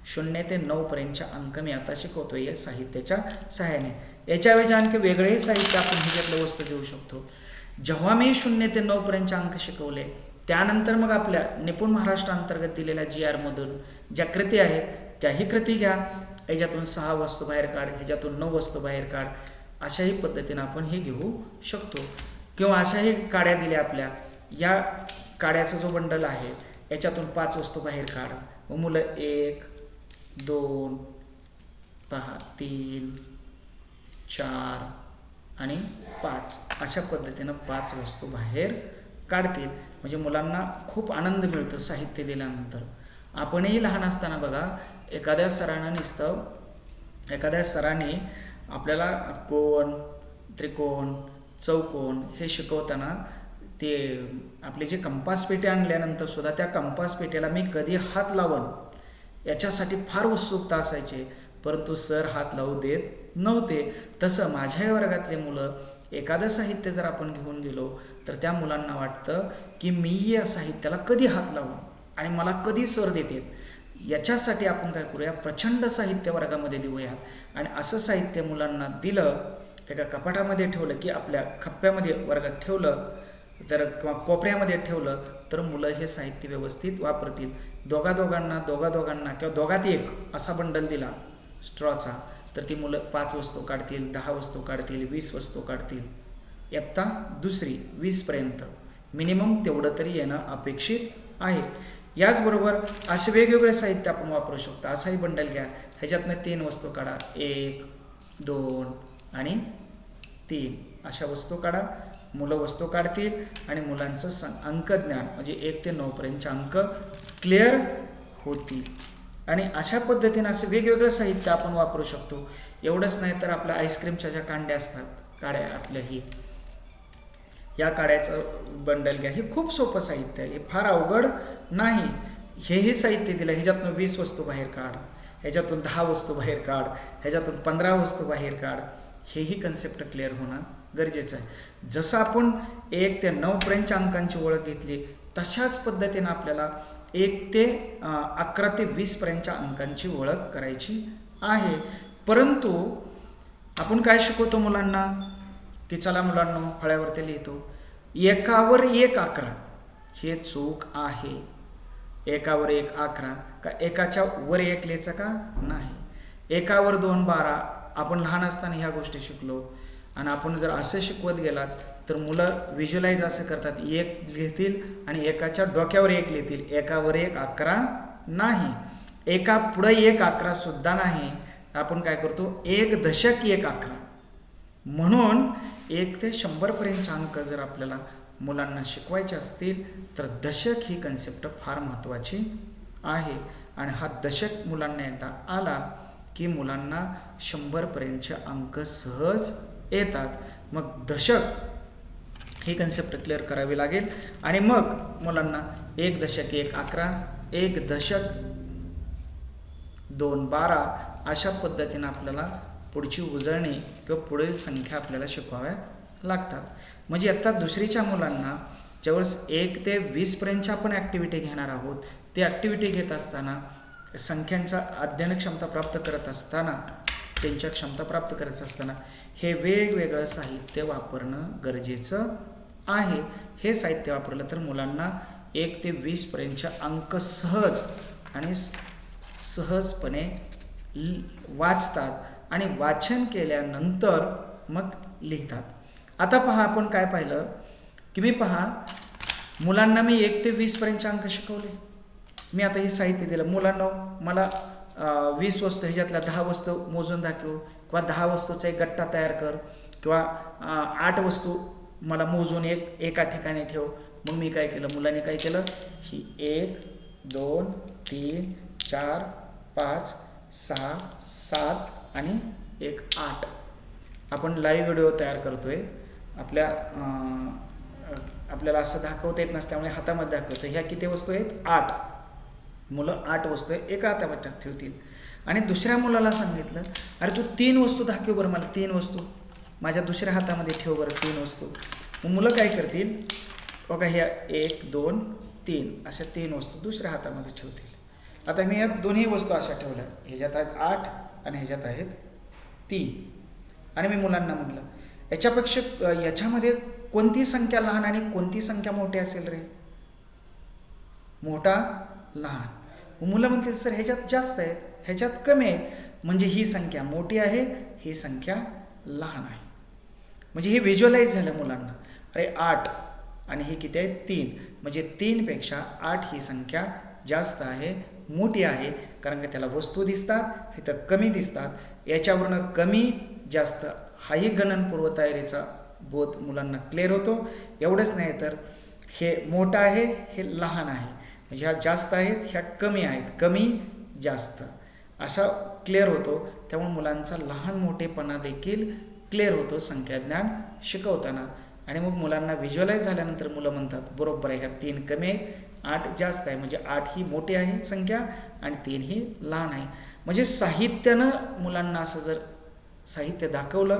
0 ते 9 पर्यंतच्या अंक मी आता शिकवतोय या साहित्याच्या सहाय्याने. याच्याऐवजी आणखी वेगळेही साहित्य आपण ह्याच्यातलं वस्तू घेऊ शकतो. जेव्हा मी 0 ते 9 पर्यंतचे अंक शिकवले त्यानंतर मग आपल्या निपुण महाराष्ट्र अंतर्गत दिलेल्या GR मधून ज्या कृती आहेत त्याही कृती घ्या. ह्याच्यातून 6 वस्तू बाहेर काढ, ह्याच्यातून 9 वस्तू बाहेर काढ. अशाही पद्धतीनं आपण हे घेऊ शकतो. किंवा अशाही काड्या दिल्या आपल्या. या काड्याचा जो बंडल आहे याच्यातून 5 वस्तू बाहेर काढ. व मुलं 1, 2, 3, 4 आणि 5 अशा पद्धतीनं 5 वस्तू बाहेर काढतील. म्हणजे मुलांना खूप आनंद मिळतो साहित्य दिल्यानंतर. आपणही लहान असताना बघा एखाद्या सराने आपल्याला कोन, त्रिकोण, चौकोन हे शिकवताना ते आपले जे कंपास पेटे आणल्यानंतर सुद्धा त्या कंपास पेट्याला मी कधी हात लावून याच्यासाठी फार उत्सुकता असायचे. परंतु सर हात लावू देत नव्हते. तसं माझ्या वर्गातले मुलं एखादं साहित्य जर आपण घेऊन गेलो तर त्या मुलांना वाटतं की मी या साहित्याला कधी हात लावून आणि मला कधी सर देतात. याच्यासाठी आपण काय करूया? प्रचंड साहित्य वर्गामध्ये देऊयात. आणि असं साहित्य मुलांना दिलं, एका कपाटामध्ये ठेवलं की आपल्या खप्प्यामध्ये वर्गात ठेवलं तर किंवा कोपऱ्यामध्ये ठेवलं तर मुलं हे साहित्य व्यवस्थित वापरतील. दोघांना किंवा दोघात एक असा बंडल दिला स्ट्रॉचा तर ती मुलं 5 वस्तू काढतील, 10 वस्तू काढतील, 20 वस्तू काढतील. इयत्ता दुसरी 20 पर्यंत मिनिमम तेवढं तरी येणं अपेक्षित आहे. याचबरोबर असे वेगवेगळे साहित्य आपण वापरू शकतो. असाही बंडल घ्या, ह्याच्यातनं 3 वस्तू काढा. 1, 2 आणि 3 अशा वस्तू काढा. मुलं वस्तू काढतील आणि मुलांचं अंकज्ञान म्हणजे 1 ते 9 पर्यंतचे अंक क्लिअर होतील. आणि अशा पद्धतीनं असे वेगवेगळं साहित्य आपण वापरू शकतो. एवढंच नाही तर आपल्या आईस्क्रीमच्या ज्या कांड्या असतात, काड्या आपल्याही या काड्याचं बंडल घ्या. हे खूप सोपं साहित्य आहे, हे फार अवघड नाही. हेही साहित्य दिलं, ह्याच्यातून 20 वस्तू बाहेर काढ, ह्याच्यातून 10 वस्तू बाहेर काढ, ह्याच्यातून 15 वस्तू बाहेर काढ, हेही कन्सेप्ट क्लिअर होणं गरजेचं आहे. जसं आपण 1 ते 9 पर्यंतच्या अंकांची ओळख घेतली, तशाच पद्धतीनं आपल्याला 1 ते 11 ते 20 पर्यंतच्या अंकांची ओळख करायची आहे. परंतु आपण काय शिकवतो मुलांना, की चला मुलांना फळ्यावरती लिहितो, एकावर एक 11, हे चूक आहे. एकावर एक 11 का एकाच्या वर एक लिहायचं का नाही. एकावर 2 12, आपण लहान असताना ह्या गोष्टी शिकलो. आणि आपण जर असं शिकवत गेलात तर मुलं व्हिज्युअलाइज असं करतात, एक लिहितील आणि एकाच्या डोक्यावर एक लिहितील. एकावर एक 11 नाही, एका पुढे एक 11 सुद्धा नाही. आपण काय करतो, 1 दशक 1 11. म्हणून 1 ते 100 पर्यंतचे अंक जर आपल्याला मुलांना शिकवायचे असतील तर दशक ही कन्सेप्ट फार महत्त्वाची आहे. आणि हा दशक मुलांना एकदा आला की मुलांना 100 पर्यंतचे अंक सहज येतात. मग दशक ही कन्सेप्ट क्लिअर करावी लागेल. आणि मग मुलांना 1 दशक 1 11, 1 दशक 2 12 अशा पद्धतीनं आपल्याला पुढची उजळणी किंवा पुढील संख्या आपल्याला शिकवाव्या लागतात. म्हणजे आता दुसरीच्या मुलांना ज्यावेळेस 1 ते 20 पर्यंतच्या आपण ॲक्टिव्हिटी घेणार आहोत, ती ॲक्टिव्हिटी घेत असताना संख्यांचा अध्ययन क्षमता प्राप्त करत असताना, त्यांच्या क्षमता प्राप्त करायचं असताना हे वेगवेगळं साहित्य वापरणं गरजेचं आहे. हे साहित्य वापरलं तर मुलांना 1 ते 20 पर्यंतचे अंक सहज आणि सहजपणे वाचतात आणि वाचन केल्यानंतर मग लिहितात. आता पहा, आपण काय पाहिलं की मी पहा मुलांना मी 1 ते 20 पर्यंतचे अंक शिकवले. मी आता हे साहित्य दिलं मुलांना, मला 20 वस्तू ह्याच्यातल्या 10 वस्तू मोजून दाखव, किंवा 10 वस्तूचा एक गट्टा तयार कर, किंवा 8 वस्तू मला मोजून एका ठिकाणी ठेव. मग मी काय केलं, मुलांनी काय केलं, ही 1 2 3 4 5 6 7 आणि 1 8. आपण लाईव्ह व्हिडिओ तयार करतोय, आपल्याला असं दाखवता येत नसल्यामुळे हातामध्ये दाखवतो. ह्या किती वस्तू आहेत, 8. मुलं 8 वस्तू आहे एका हातामध्ये ठेवतील. आणि दुसऱ्या मुलाला सांगितलं, अरे तू 3 वस्तू दाखव बरं, मला 3 वस्तू माझ्या दुसऱ्या हातामध्ये ठेव बरं, 3 वस्तू. मग मुलं काय करतील, बघा ह्या 1 2 3 अशा 3 वस्तू दुसऱ्या हातामध्ये ठेवतील. आता मी या दोन्ही वस्तू अशा ठेवल्या, ह्याच्यात आहेत 8 आणि ह्याच्यात आहेत 3. आणि मी मुलांना म्हटलं, याच्यामध्ये कोणती संख्या लहान आणि कोणती संख्या मोठी असेल रे, मोठा लहान. मुलं म्हणतील सर ह्याच्यात जास्त आहेत, ह्याच्यात कमी आहेत, म्हणजे ही संख्या मोठी आहे, ही संख्या लहान आहे. म्हणजे हे व्हिज्युअलाइज झालं मुलांना. अरे 8 आणि हे किती आहे 3, म्हणजे 3 पेक्षा 8 ही संख्या जास्त आहे, मोठी आहे. कारण की त्याला वस्तू दिसतात, हे तर कमी दिसतात. याच्यावरनं कमी जास्त हाही गणनपूर्व तयारीचा बोध मुलांना क्लिअर होतो. एवढंच नाही तर हे मोठं आहे, हे लहान आहे, म्हणजे ह्या जास्त आहेत, ह्या कमी आहेत, कमी जास्त असा क्लिअर होतो. त्यामुळे मुलांचा लहान मोठेपणा देखील क्लिअर होतो संख्याज्ञान शिकवताना. आणि मग मुलांना व्हिज्युअलाइज झाल्यानंतर मुलं म्हणतात बरोबर आहे, ह्या 3 कमी आहेत, 8 जास्त आहे, म्हणजे 8 ही मोठी आहे संख्या आणि 3 ही लहान आहे. म्हणजे साहित्यानं मुलांना असं जर साहित्य दाखवलं,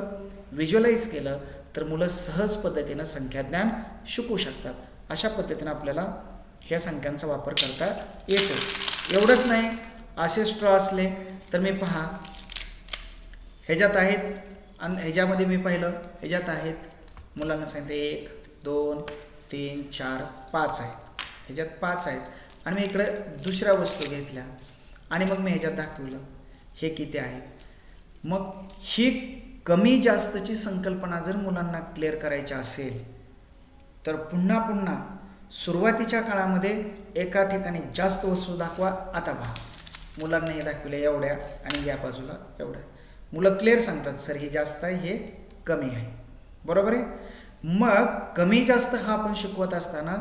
व्हिज्युअलाइज केलं तर मुलं सहज पद्धतीनं संख्याज्ञान शिकू शकतात. अशा पद्धतीनं आपल्याला ह्या संख्यांचा वापर करता येतो. एवढंच नाही, असे स्ट्रॉ असले तर मी पहा ह्याच्यात आहेत, आणि ह्याच्यामध्ये मी पाहिलं ह्याच्यात आहेत, मुलांना सांगितलं 1 2 3 4 5 आहेत, ह्याच्यात 5 आहेत. आणि मी इकडे दुसऱ्या वस्तू घेतल्या आणि मग मी ह्याच्यात दाखवलं हे किती आहेत. मग ही कमी जास्तची संकल्पना जर मुलांना क्लिअर करायची असेल तर पुन्हा पुन्हा सुरुवातीच्या काळामध्ये एका ठिकाणी जास्त वस्तू दाखवा. आता पहा मुलांना हे दाखवलं एवढ्या आणि या बाजूला एवढ्या, मुलं क्लिअर सांगतात सर हे जास्त आहे, हे कमी आहे, बरोबर आहे. मग कमी जास्त हा आपण शिकवत असताना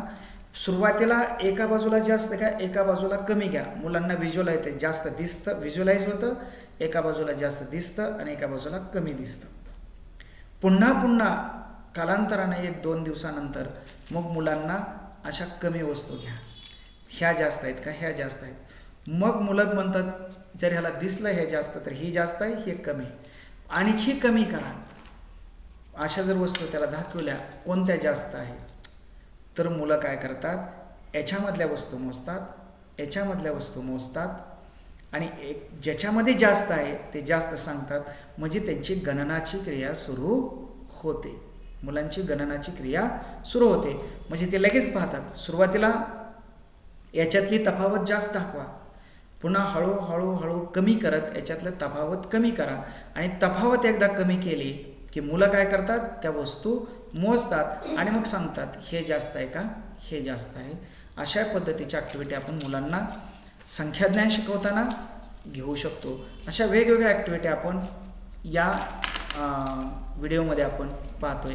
सुरुवातीला एका बाजूला जास्त घ्या, एका बाजूला कमी घ्या. मुलांना व्हिज्युअलाइज जास्त दिसतं, व्हिज्युअलाइज होतं, एका बाजूला जास्त दिसतं आणि एका बाजूला कमी दिसतं. पुन्हा पुन्हा कालांतराने 1-2 दिवसानंतर मग मुलांना अशा कमी वस्तू घ्या. ह्या जास्त आहेत का, ह्या जास्त आहेत. मग मुलं म्हणतात जर ह्याला दिसलं हे जास्त तर ही जास्त आहे, हे कमी आहे, आणखी कमी करा. अशा जर वस्तू त्याला दाखवल्या कोणत्या जास्त आहेत तर मुलं काय करतात, याच्यामधल्या वस्तू मोजतात, याच्यामधल्या वस्तू मोजतात आणि ज्याच्यामध्ये जास्त आहे ते जास्त सांगतात. म्हणजे त्यांची गणनाची क्रिया सुरू होते. मुलांची गणनाची क्रिया सुरू होते. म्हणजे ते लगेच पाहतात. सुरुवातीला याच्यातली तफावत जास्त दाखवा, पुन्हा हळूहळू कमी करत याच्यातलं तफावत कमी करा. आणि तफावत एकदा कमी केली की मुलं काय करतात, त्या वस्तू मोजतात आणि मग सांगतात हे जास्त आहे का, हे जास्त आहे. अशा पद्धतीच्या ॲक्टिव्हिटी आपण मुलांना संख्याज्ञान शिकवताना घेऊ शकतो. अशा वेगवेगळ्या ॲक्टिव्हिटी आपण या व्हिडिओमध्ये आपण पाहतोय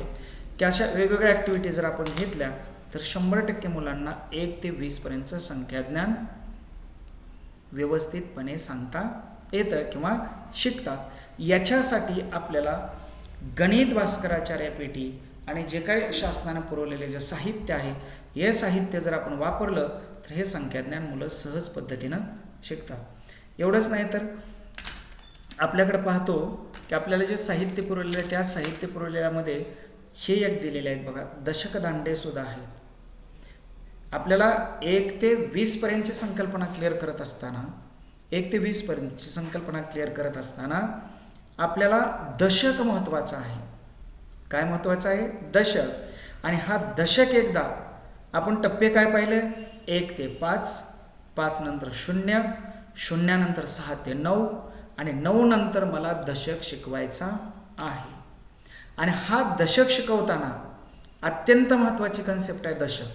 की अशा वेगवेगळ्या ॲक्टिव्हिटी जर आपण घेतल्या तर 100% मुलांना 1 ते 20 पर्यंतचं संख्याज्ञान व्यवस्थितपणे सांगता येतं किंवा शिकतात. याच्यासाठी आपल्याला गणित भास्कराचार्य पेटी आणि जे काही शासनानं पुरवलेले जे साहित्य आहे हे साहित्य जर आपण वापरलं तर हे संख्याज्ञान मुलं सहज पद्धतीनं शिकतात. एवढंच नाही तर आपल्याकडे पाहतो की आपल्याला जे साहित्य पुरवलेलं आहे त्या साहित्य पुरवलेल्यामध्ये हे एक दिलेले आहेत बघा, दशक दांडे सुद्धा आहेत. आपल्याला 1 ते 20 पर्यंतची संकल्पना क्लिअर करत असताना 1 ते 20 पर्यंतची संकल्पना क्लिअर करत असताना आपल्याला दशक महत्त्वाचा आहे. काय महत्त्वाचं आहे, दशक. आणि हा दशक एकदा आपण टप्पे काय पाहिले, 1 ते 5, 5 नंतर 0, 0 नंतर 6 ते 9 आणि 9 नंतर मला दशक शिकवायचा आहे. आणि हा दशक शिकवताना अत्यंत महत्त्वाची कन्सेप्ट आहे दशक.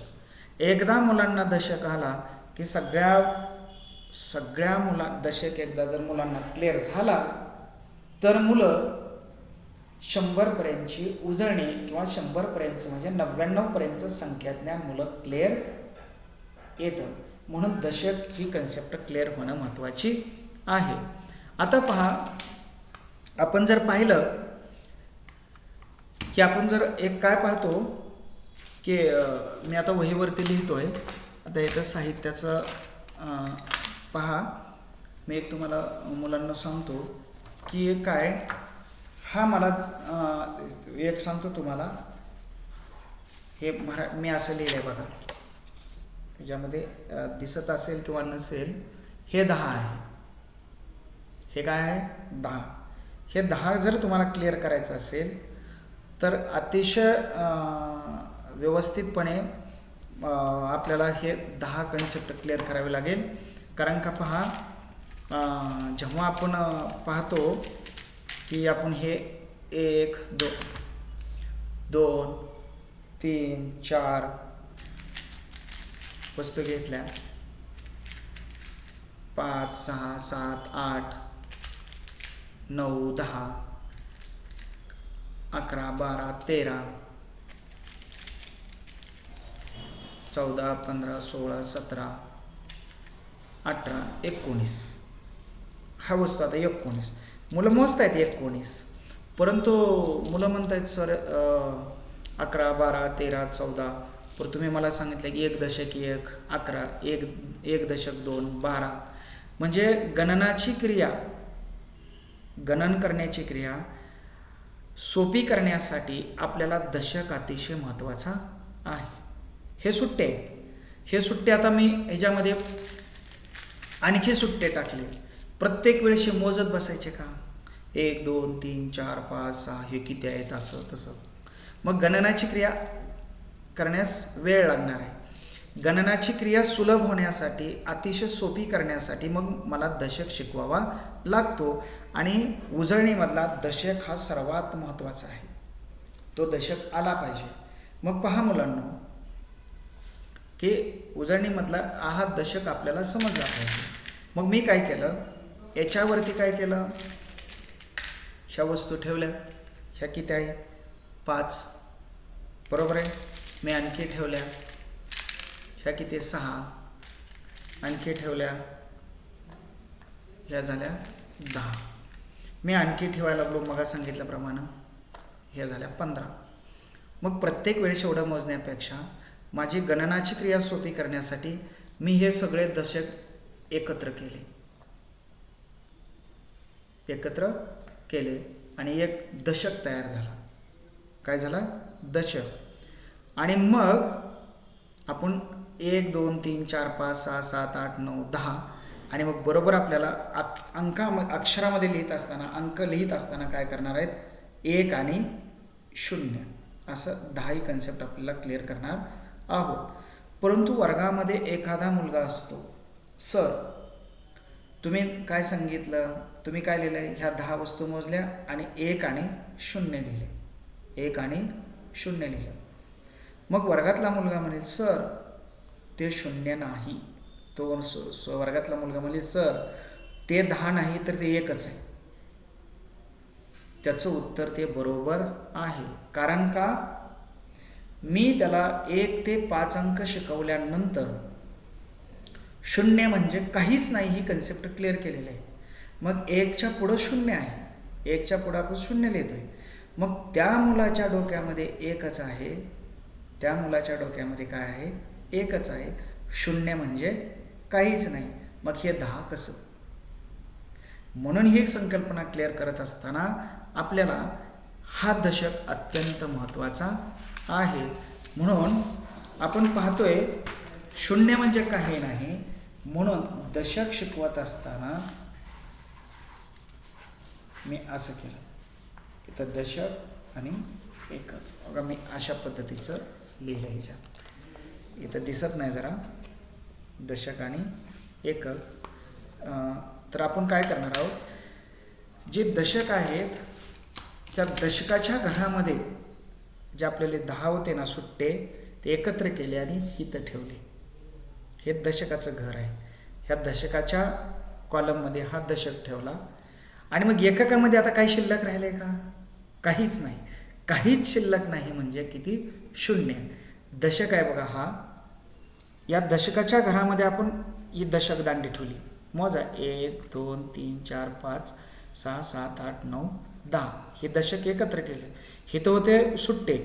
एकदा मुलांना दशक आला की सगळ्या दशक एकदा जर मुलांना क्लिअर झाला तर मुलं 100 पर्यंतची उजळणी किंवा 100 पर्यंतचं म्हणजे 99 पर्यंतचं संख्याज्ञान मुलं क्लिअर येतं. म्हणून दशक ही कन्सेप्ट क्लिअर होणं महत्त्वाची आहे. आता पहा, आपण जर पाहिलं की आपण जर एक काय पाहतो की मी आता वहीवरती लिहितोय. आता इथं साहित्याचं पहा, मी एक तुम्हाला मुलांना सांगतो की एक काय, हा मला एक सांगतो तुम्हाला, हे मी असं लिहिलं आहे बघा, त्याच्यामध्ये दिसत असेल किंवा नसेल, हे 10 आहे. हे काय आहे, 10. हे 10 जर तुम्हाला क्लिअर करायचं असेल तर अतिशय व्यवस्थितपणे आपल्याला हे 10 कन्सेप्ट क्लिअर करावे लागेल. कारण का पहा, जेव्हा आपण पाहतो की आपण हे 1 2 3 4 वस्तू घेतल्या, 5 6 7 8 9 10 11 12 13 14 15 16 17 18 19 हा वस्तू. आता 19 मुलं मोजत आहेत 19, परंतु मुलं म्हणत आहेत सर 11 12 13 14, पण तुम्ही मला सांगितलं की 1 दशक 1 11 1 दशक 2 12. म्हणजे गणनाची क्रिया, गणन करण्याची क्रिया सोपी करण्यासाठी आपल्याला दशक अतिशय महत्त्वाचा आहे. हे सुट्टे आहेत. हे सुट्टे आता मी ह्याच्यामध्ये आणखी सुट्टे टाकले. प्रत्येक वेळेशी मोजत बसायचे का, 1 2 3 4 5 6 हे किती आहेत असं तसं. मग गणनाची क्रिया करण्यास वेळ लागणार आहे. गणनाची क्रिया सुलभ होण्यासाठी, अतिशय सोपी करण्यासाठी मग मला दशक शिकवावा लागतो. आणि उजळणीमधला दशक हा सर्वात महत्त्वाचा आहे. तो दशक आला पाहिजे. मग पहा मुलांनो की उजळणीमधला हा दशक आपल्याला समजला पाहिजे. मग मी काय केलं, याच्यावरती काय केलं, ह्या वस्तू ठेवल्या. ह्या किती आहेत, 5, बरोबर आहे. मी आणखी ठेवल्या. ह्या किती, 6, आणखी ठेवल्या. ह्या झाल्या 10. मी आणखी ठेवायला लागलो मग सांगितल्याप्रमाणे, ह्या झाल्या 15. मग प्रत्येक वेळेस एवढं मोजण्यापेक्षा माझी गणनाची क्रिया सोपी करण्यासाठी मी हे सगळे दशक एकत्र केले आणि एक दशक तयार झाला. काय झाला? दशक. आणि मग आपण 1 2 3 4 5 6 7 8 9 10 आणि मग बरोबर आपल्याला अक्षरामध्ये अंक लिहित असताना काय करणार आहेत? 1 आणि 0 असं 10 ही कन्सेप्ट आपल्याला क्लिअर करणार आहोत. परंतु वर्गामध्ये एखादा मुलगा असतो, सर तुम्ही काय सांगितलं, तुम्ही काय लिहिलं? ह्या 10 वस्तू मोजल्या आणि 1 आणि 0 लिहिले. 1 आणि 0 लिहिलं. मग वर्गातला मुलगा म्हणेल सर ते 0 नाही. तो वर्गातला मुलगा म्हणेल सर ते 10 नाही तर ते 1च आहे. त्याचं उत्तर ते बरोबर आहे. कारण का? मी त्याला 1 ते 5 अंक शिकवल्यानंतर 0 म्हणजे काहीच नाही ही कन्सेप्ट क्लिअर केलेली आहे. मग 1च्या पुढं 0 आहे. 1च्या पुढं आपण 0 लिहितोय. मग त्या मुलाच्या डोक्यामध्ये 1च आहे. त्या मुलाच्या डोक्यामध्ये काय आहे? 1च आहे. 0 म्हणजे काहीच नाही. मग हे 10 कसं? म्हणून ही संकल्पना क्लिअर करत असताना आपल्याला हा दशक अत्यंत महत्त्वाचा आहे. म्हणून आपण पाहतोय 0 म्हणजे काही नाही. म्हणून दशक शिकवत असताना मी असं केलं. इथं दशक आणि एकक बघा मी अशा पद्धतीचं लिहिलं. ह्याच्यात इथं दिसत नाही जरा दशक आणि एकक. तर आपण काय करणार आहोत? जे दशक आहेत त्या दशकाच्या घरामध्ये जे आपल्याला 10 होते ना सुट्टे, ते एकत्र केले आणि इथं ठेवले. हे दशकाचं घर आहे. ह्या दशकाच्या कॉलममध्ये हा दशक ठेवला. आणि मग एककामध्ये आता काही शिल्लक राहिले का? काहीच नाही. काहीच शिल्लक नाही म्हणजे किती? 0. दशक आहे बघा हा. या दशकाच्या घरामध्ये आपण ही दशक दांडी ठेवली. मोजा 1 2 3 4 5 6 7 8 9 10. हे दशक एकत्र केले. हे तर होते सुट्टे.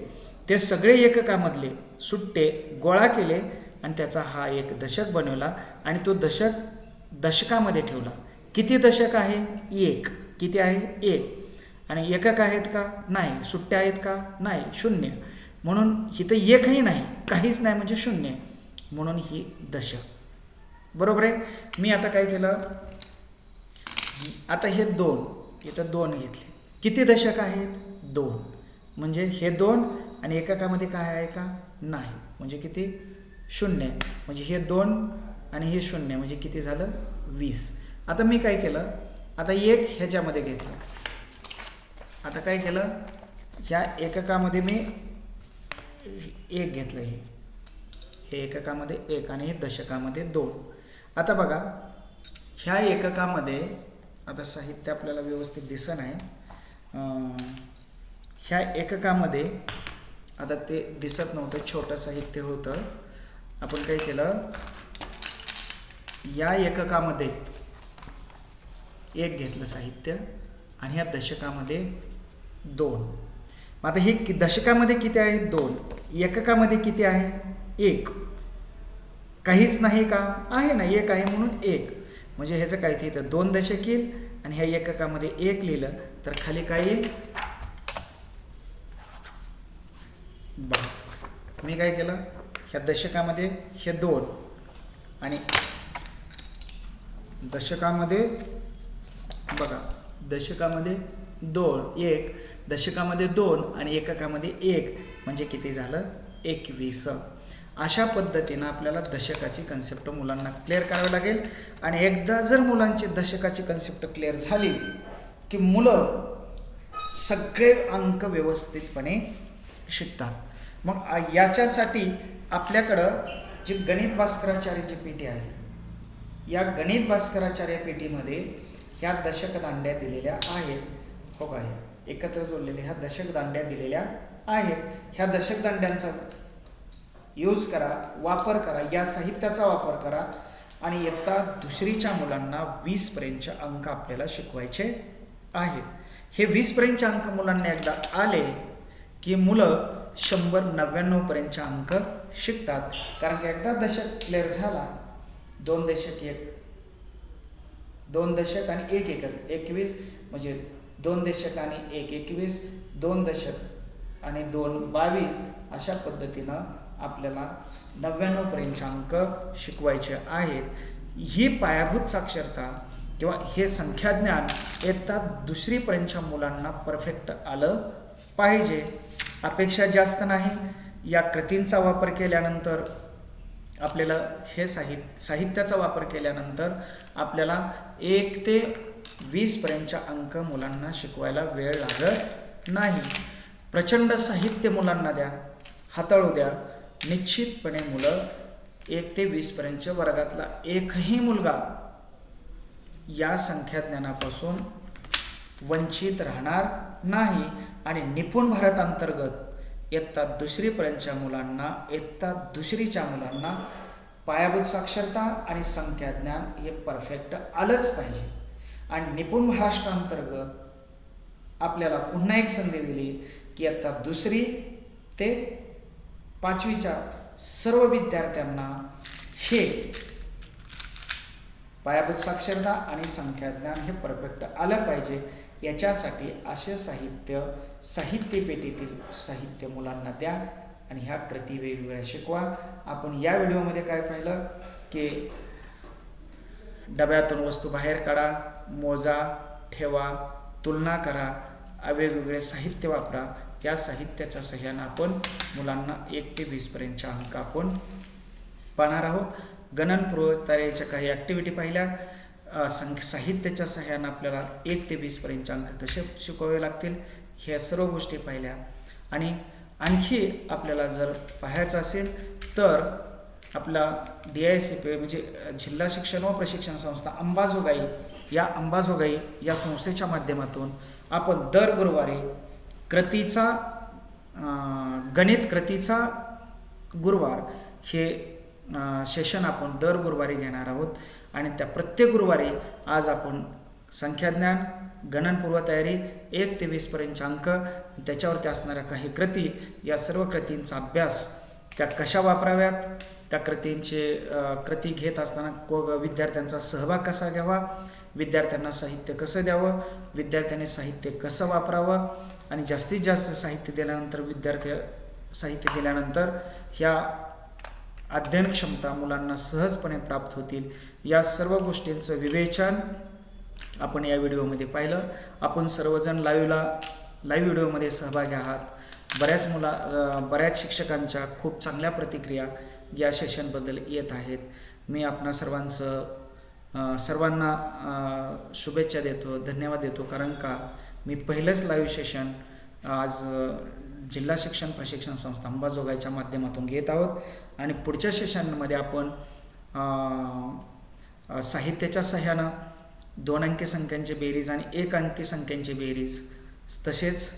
ते सगळे एककामधले सुट्टे गोळा केले आणि त्याचा हा एक दशक बनवला आणि तो दशक दशकामध्ये ठेवला. किती दशक आहे? 1. किती आहे? 1. आणि एकक आहेत का? नाही. सुट्ट्या आहेत का? नाही. 0. म्हणून इथं एकही नाही. काहीच नाही म्हणजे 0. म्हणून ही दशक. बरोबर आहे. मी आता काय केलं? आता हे 2 इथं 2 घेतले. किती दशक आहेत? 2. म्हणजे हे 2 आणि एककामध्ये काय आहे का? नाही. म्हणजे किती? 0. म्हणजे हे 2 आणि हे 0 म्हणजे किती झालं? 20. आता मी काय केलं? आता 1 ह्याच्यामध्ये घेतलं. आता काय केलं? ह्या एककामध्ये मी 1 घेतलं. हे एककामध्ये 1 आणि हे दशकामध्ये 2. आता बघा ह्या एककामध्ये आता साहित्य आपल्याला व्यवस्थित दिसत नाही. ह्या एककामध्ये आता ते दिसत नव्हतं, छोटं साहित्य होतं. आपण काय केलं? या एककामध्ये 1 घेतलं साहित्य आणि ह्या दशकामध्ये 2. मग आता हे दशकामध्ये किती आहे? 2. एककामध्ये किती आहे? 1. काहीच नाही का? आहे ना. 1 आहे म्हणून 1. म्हणजे ह्याचं काय ते इथं 2 दशक येईल आणि ह्या एककामध्ये 1 लिहिलं तर खाली काय येईल? मी काय केलं? ह्या दशकामध्ये हे 2 आणि दशकामध्ये बघा दशकामध्ये 2 1 दशकामध्ये 2 आणि एककामध्ये 1 म्हणजे किती झालं? 21. अशा पद्धतीनं आपल्याला दशकाची कन्सेप्ट मुलांना क्लिअर करावी लागेल. आणि एकदा जर मुलांची दशकाची कन्सेप्ट क्लिअर झाली की मुलं सगळे अंक व्यवस्थितपणे शिकतात. मग याच्यासाठी आपल्याकडं जी गणित भास्कराचार्याची पेटी आहे, या गणित भास्कराचार्य पेटीमध्ये ह्या दशक दांड्या दिलेल्या आहेत. हो का? एकत्र जोडलेल्या ह्या दशक दांड्या दिलेल्या आहेत. ह्या दशक दांड्यांचा यूज करा, वापर करा, या साहित्याचा वापर करा आणि इयत्ता दुसरीच्या मुलांना 20 पर्यंतचे अंक आपल्याला शिकवायचे आहेत. हे 20 पर्यंतचे अंक मुलांना एकदा आले की मुलं 100 99 पर्यंतचे अंक शिकतात. कारण की एकदा दशक क्लिअर झाला 2 दशक 1, 2 दशक आणि 1 एकक 21, म्हणजे 2 दशक आणि 1 21, 2 दशक आणि 2 22, अशा पद्धतीनं आपल्याला 99 पर्यंतचे अंक शिकवायचे आहेत. ही पायाभूत साक्षरता किंवा हे संख्याज्ञान इयत्ता 2री पर्यंतच्या मुलांना परफेक्ट आलं पाहिजे. अपेक्षा जास्त नाही. या कृतींचा वापर केल्यानंतर आपल्याला हे साहित्याचा वापर केल्यानंतर आपल्याला 1 ते 20 पर्यंतच्या अंक मुलांना शिकवायला वेळ लागत नाही. प्रचंड साहित्य मुलांना द्या, हाताळू द्या, निश्चितपणे मुलं 1 ते 20 पर्यंतच्या वर्गातला एकही मुलगा या संख्याज्ञानापासून वंचित राहणार नाही. आणि निपुण भारत अंतर्गत इयत्ता 2री पर्यंतच्या मुलांना, इयत्ता 2रीच्या मुलांना पायाभूत साक्षरता आणि संख्याज्ञान हे परफेक्ट आलंच पाहिजे. आणि निपुण महाराष्ट्र अंतर्गत आपल्याला पुन्हा एक संधी दिली की इयत्ता 2री ते 5वीच्या सर्व विद्यार्थ्यांना हे पायाभूत साक्षरता आणि संख्याज्ञान हे परफेक्ट आलं पाहिजे. याच्यासाठी असे साहित्य पेटीतील साहित्य मुलांना द्या आणि ह्या कृती वेगवेगळ्या शिकवा. आपण या व्हिडिओमध्ये काय पाहिलं की डब्यातून वस्तू बाहेर काढा, मोजा, ठेवा, तुलना करा, वेगवेगळे साहित्य वापरा. या साहित्याच्या सहाय्याने आपण मुलांना 1 ते 20 पर्यंतचे अंक आपण पाहणार आहोत. गणनपूर्व तयारीच्या काही ॲक्टिव्हिटी पाहिल्या. साहित्याच्या सहाय्याने आपल्याला 1 ते 20 पर्यंतचे अंक कसे शिकवावे लागतील ह्या सर्व गोष्टी पाहिल्या. आणि आणखी आपल्याला जर पाहायचं असेल तर आपला DICP म्हणजे जिल्हा शिक्षण व प्रशिक्षण संस्था अंबाजोगाई, या अंबाजोगाई या संस्थेच्या माध्यमातून आपण दर गुरुवारी कृतीचा गणित कृतीचा गुरुवार हे सेशन आपण दर गुरुवारी घेणार आहोत. आणि त्या प्रत्येक गुरुवारी आज आपण संख्याज्ञान, गणनपूर्व तयारी, 1 ते 20 पर्यंतचे अंक, त्याच्यावरती असणाऱ्या काही कृती, या सर्व कृतींचा अभ्यास, त्या कशा वापराव्यात, त्या कृती घेत असताना विद्यार्थ्यांचा सहभाग कसा घ्यावा, विद्यार्थ्यांना साहित्य कसं द्यावं, विद्यार्थ्यांनी साहित्य कसं वापरावं, आणि जास्तीत जास्त साहित्य दिल्यानंतर ह्या अध्ययन क्षमता मुलांना सहजपणे प्राप्त होतील. या सर्व गोष्टींचं विवेचन आपण या व्हिडिओमध्ये पाहिलं. आपण सर्वजण लाईव्ह व्हिडिओमध्ये सहभागी आहात. बऱ्याच शिक्षकांच्या खूप चांगल्या प्रतिक्रिया या सेशनबद्दल येत आहेत. मी आपणा सर्वांना शुभेच्छा देतो, धन्यवाद देतो. कारण का मी पहिलंच लाईव्ह सेशन आज जिल्हा शिक्षण प्रशिक्षण संस्था अंबाजोगाईच्या माध्यमातून घेत आहोत. आणि पुढच्या सेशनमध्ये आपण साहित्याच्या सहाय्यानं 2 अंकी संख्यांची बेरीज आणि 1 अंकी संख्यांची बेरीज, तसेच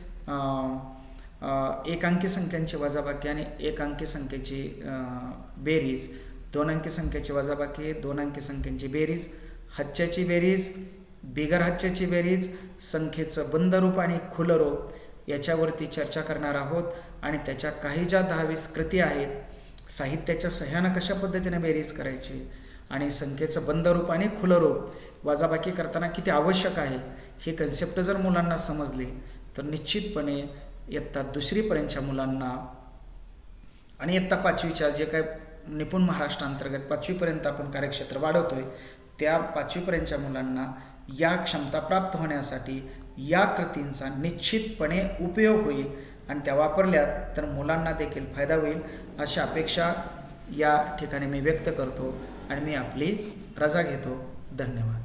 1 अंकी संख्यांची वजाबाकी आणि 1 अंकी संख्येची बेरीज, 2 अंकी संख्येची वजाबाकी, 2 अंकी संख्यांची बेरीज, हच्च्याची बेरीज, बिगर हच्च्याची बेरीज, संख्येचं बंद रूप आणि खुलं रूप याच्यावरती चर्चा करणार आहोत. आणि त्याच्या काही ज्या 10-20 कृती आहेत, साहित्याच्या सहाय्यानं कशा पद्धतीने बेरीज करायची आणि संख्येचं बंद रूप आणि खुलं रूप वजाबाकी करताना किती आवश्यक आहे, हे कन्सेप्ट जर मुलांना समजले तर निश्चितपणे इयत्ता 2री पर्यंतच्या मुलांना आणि इयत्ता 5वीच्या जे काय निपुण महाराष्ट्र अंतर्गत 5वी पर्यंत आपण कार्यक्षेत्र वाढवतोय, त्या 5वी पर्यंतच्या मुलांना या क्षमता प्राप्त होण्यासाठी या कृतींचा निश्चितपणे उपयोग होईल. आणि त्या वापरल्यात तर मुलांना देखील फायदा होईल अशी अपेक्षा या ठिकाणी मी व्यक्त करतो आणि मी आपली रजा घेतो. धन्यवाद.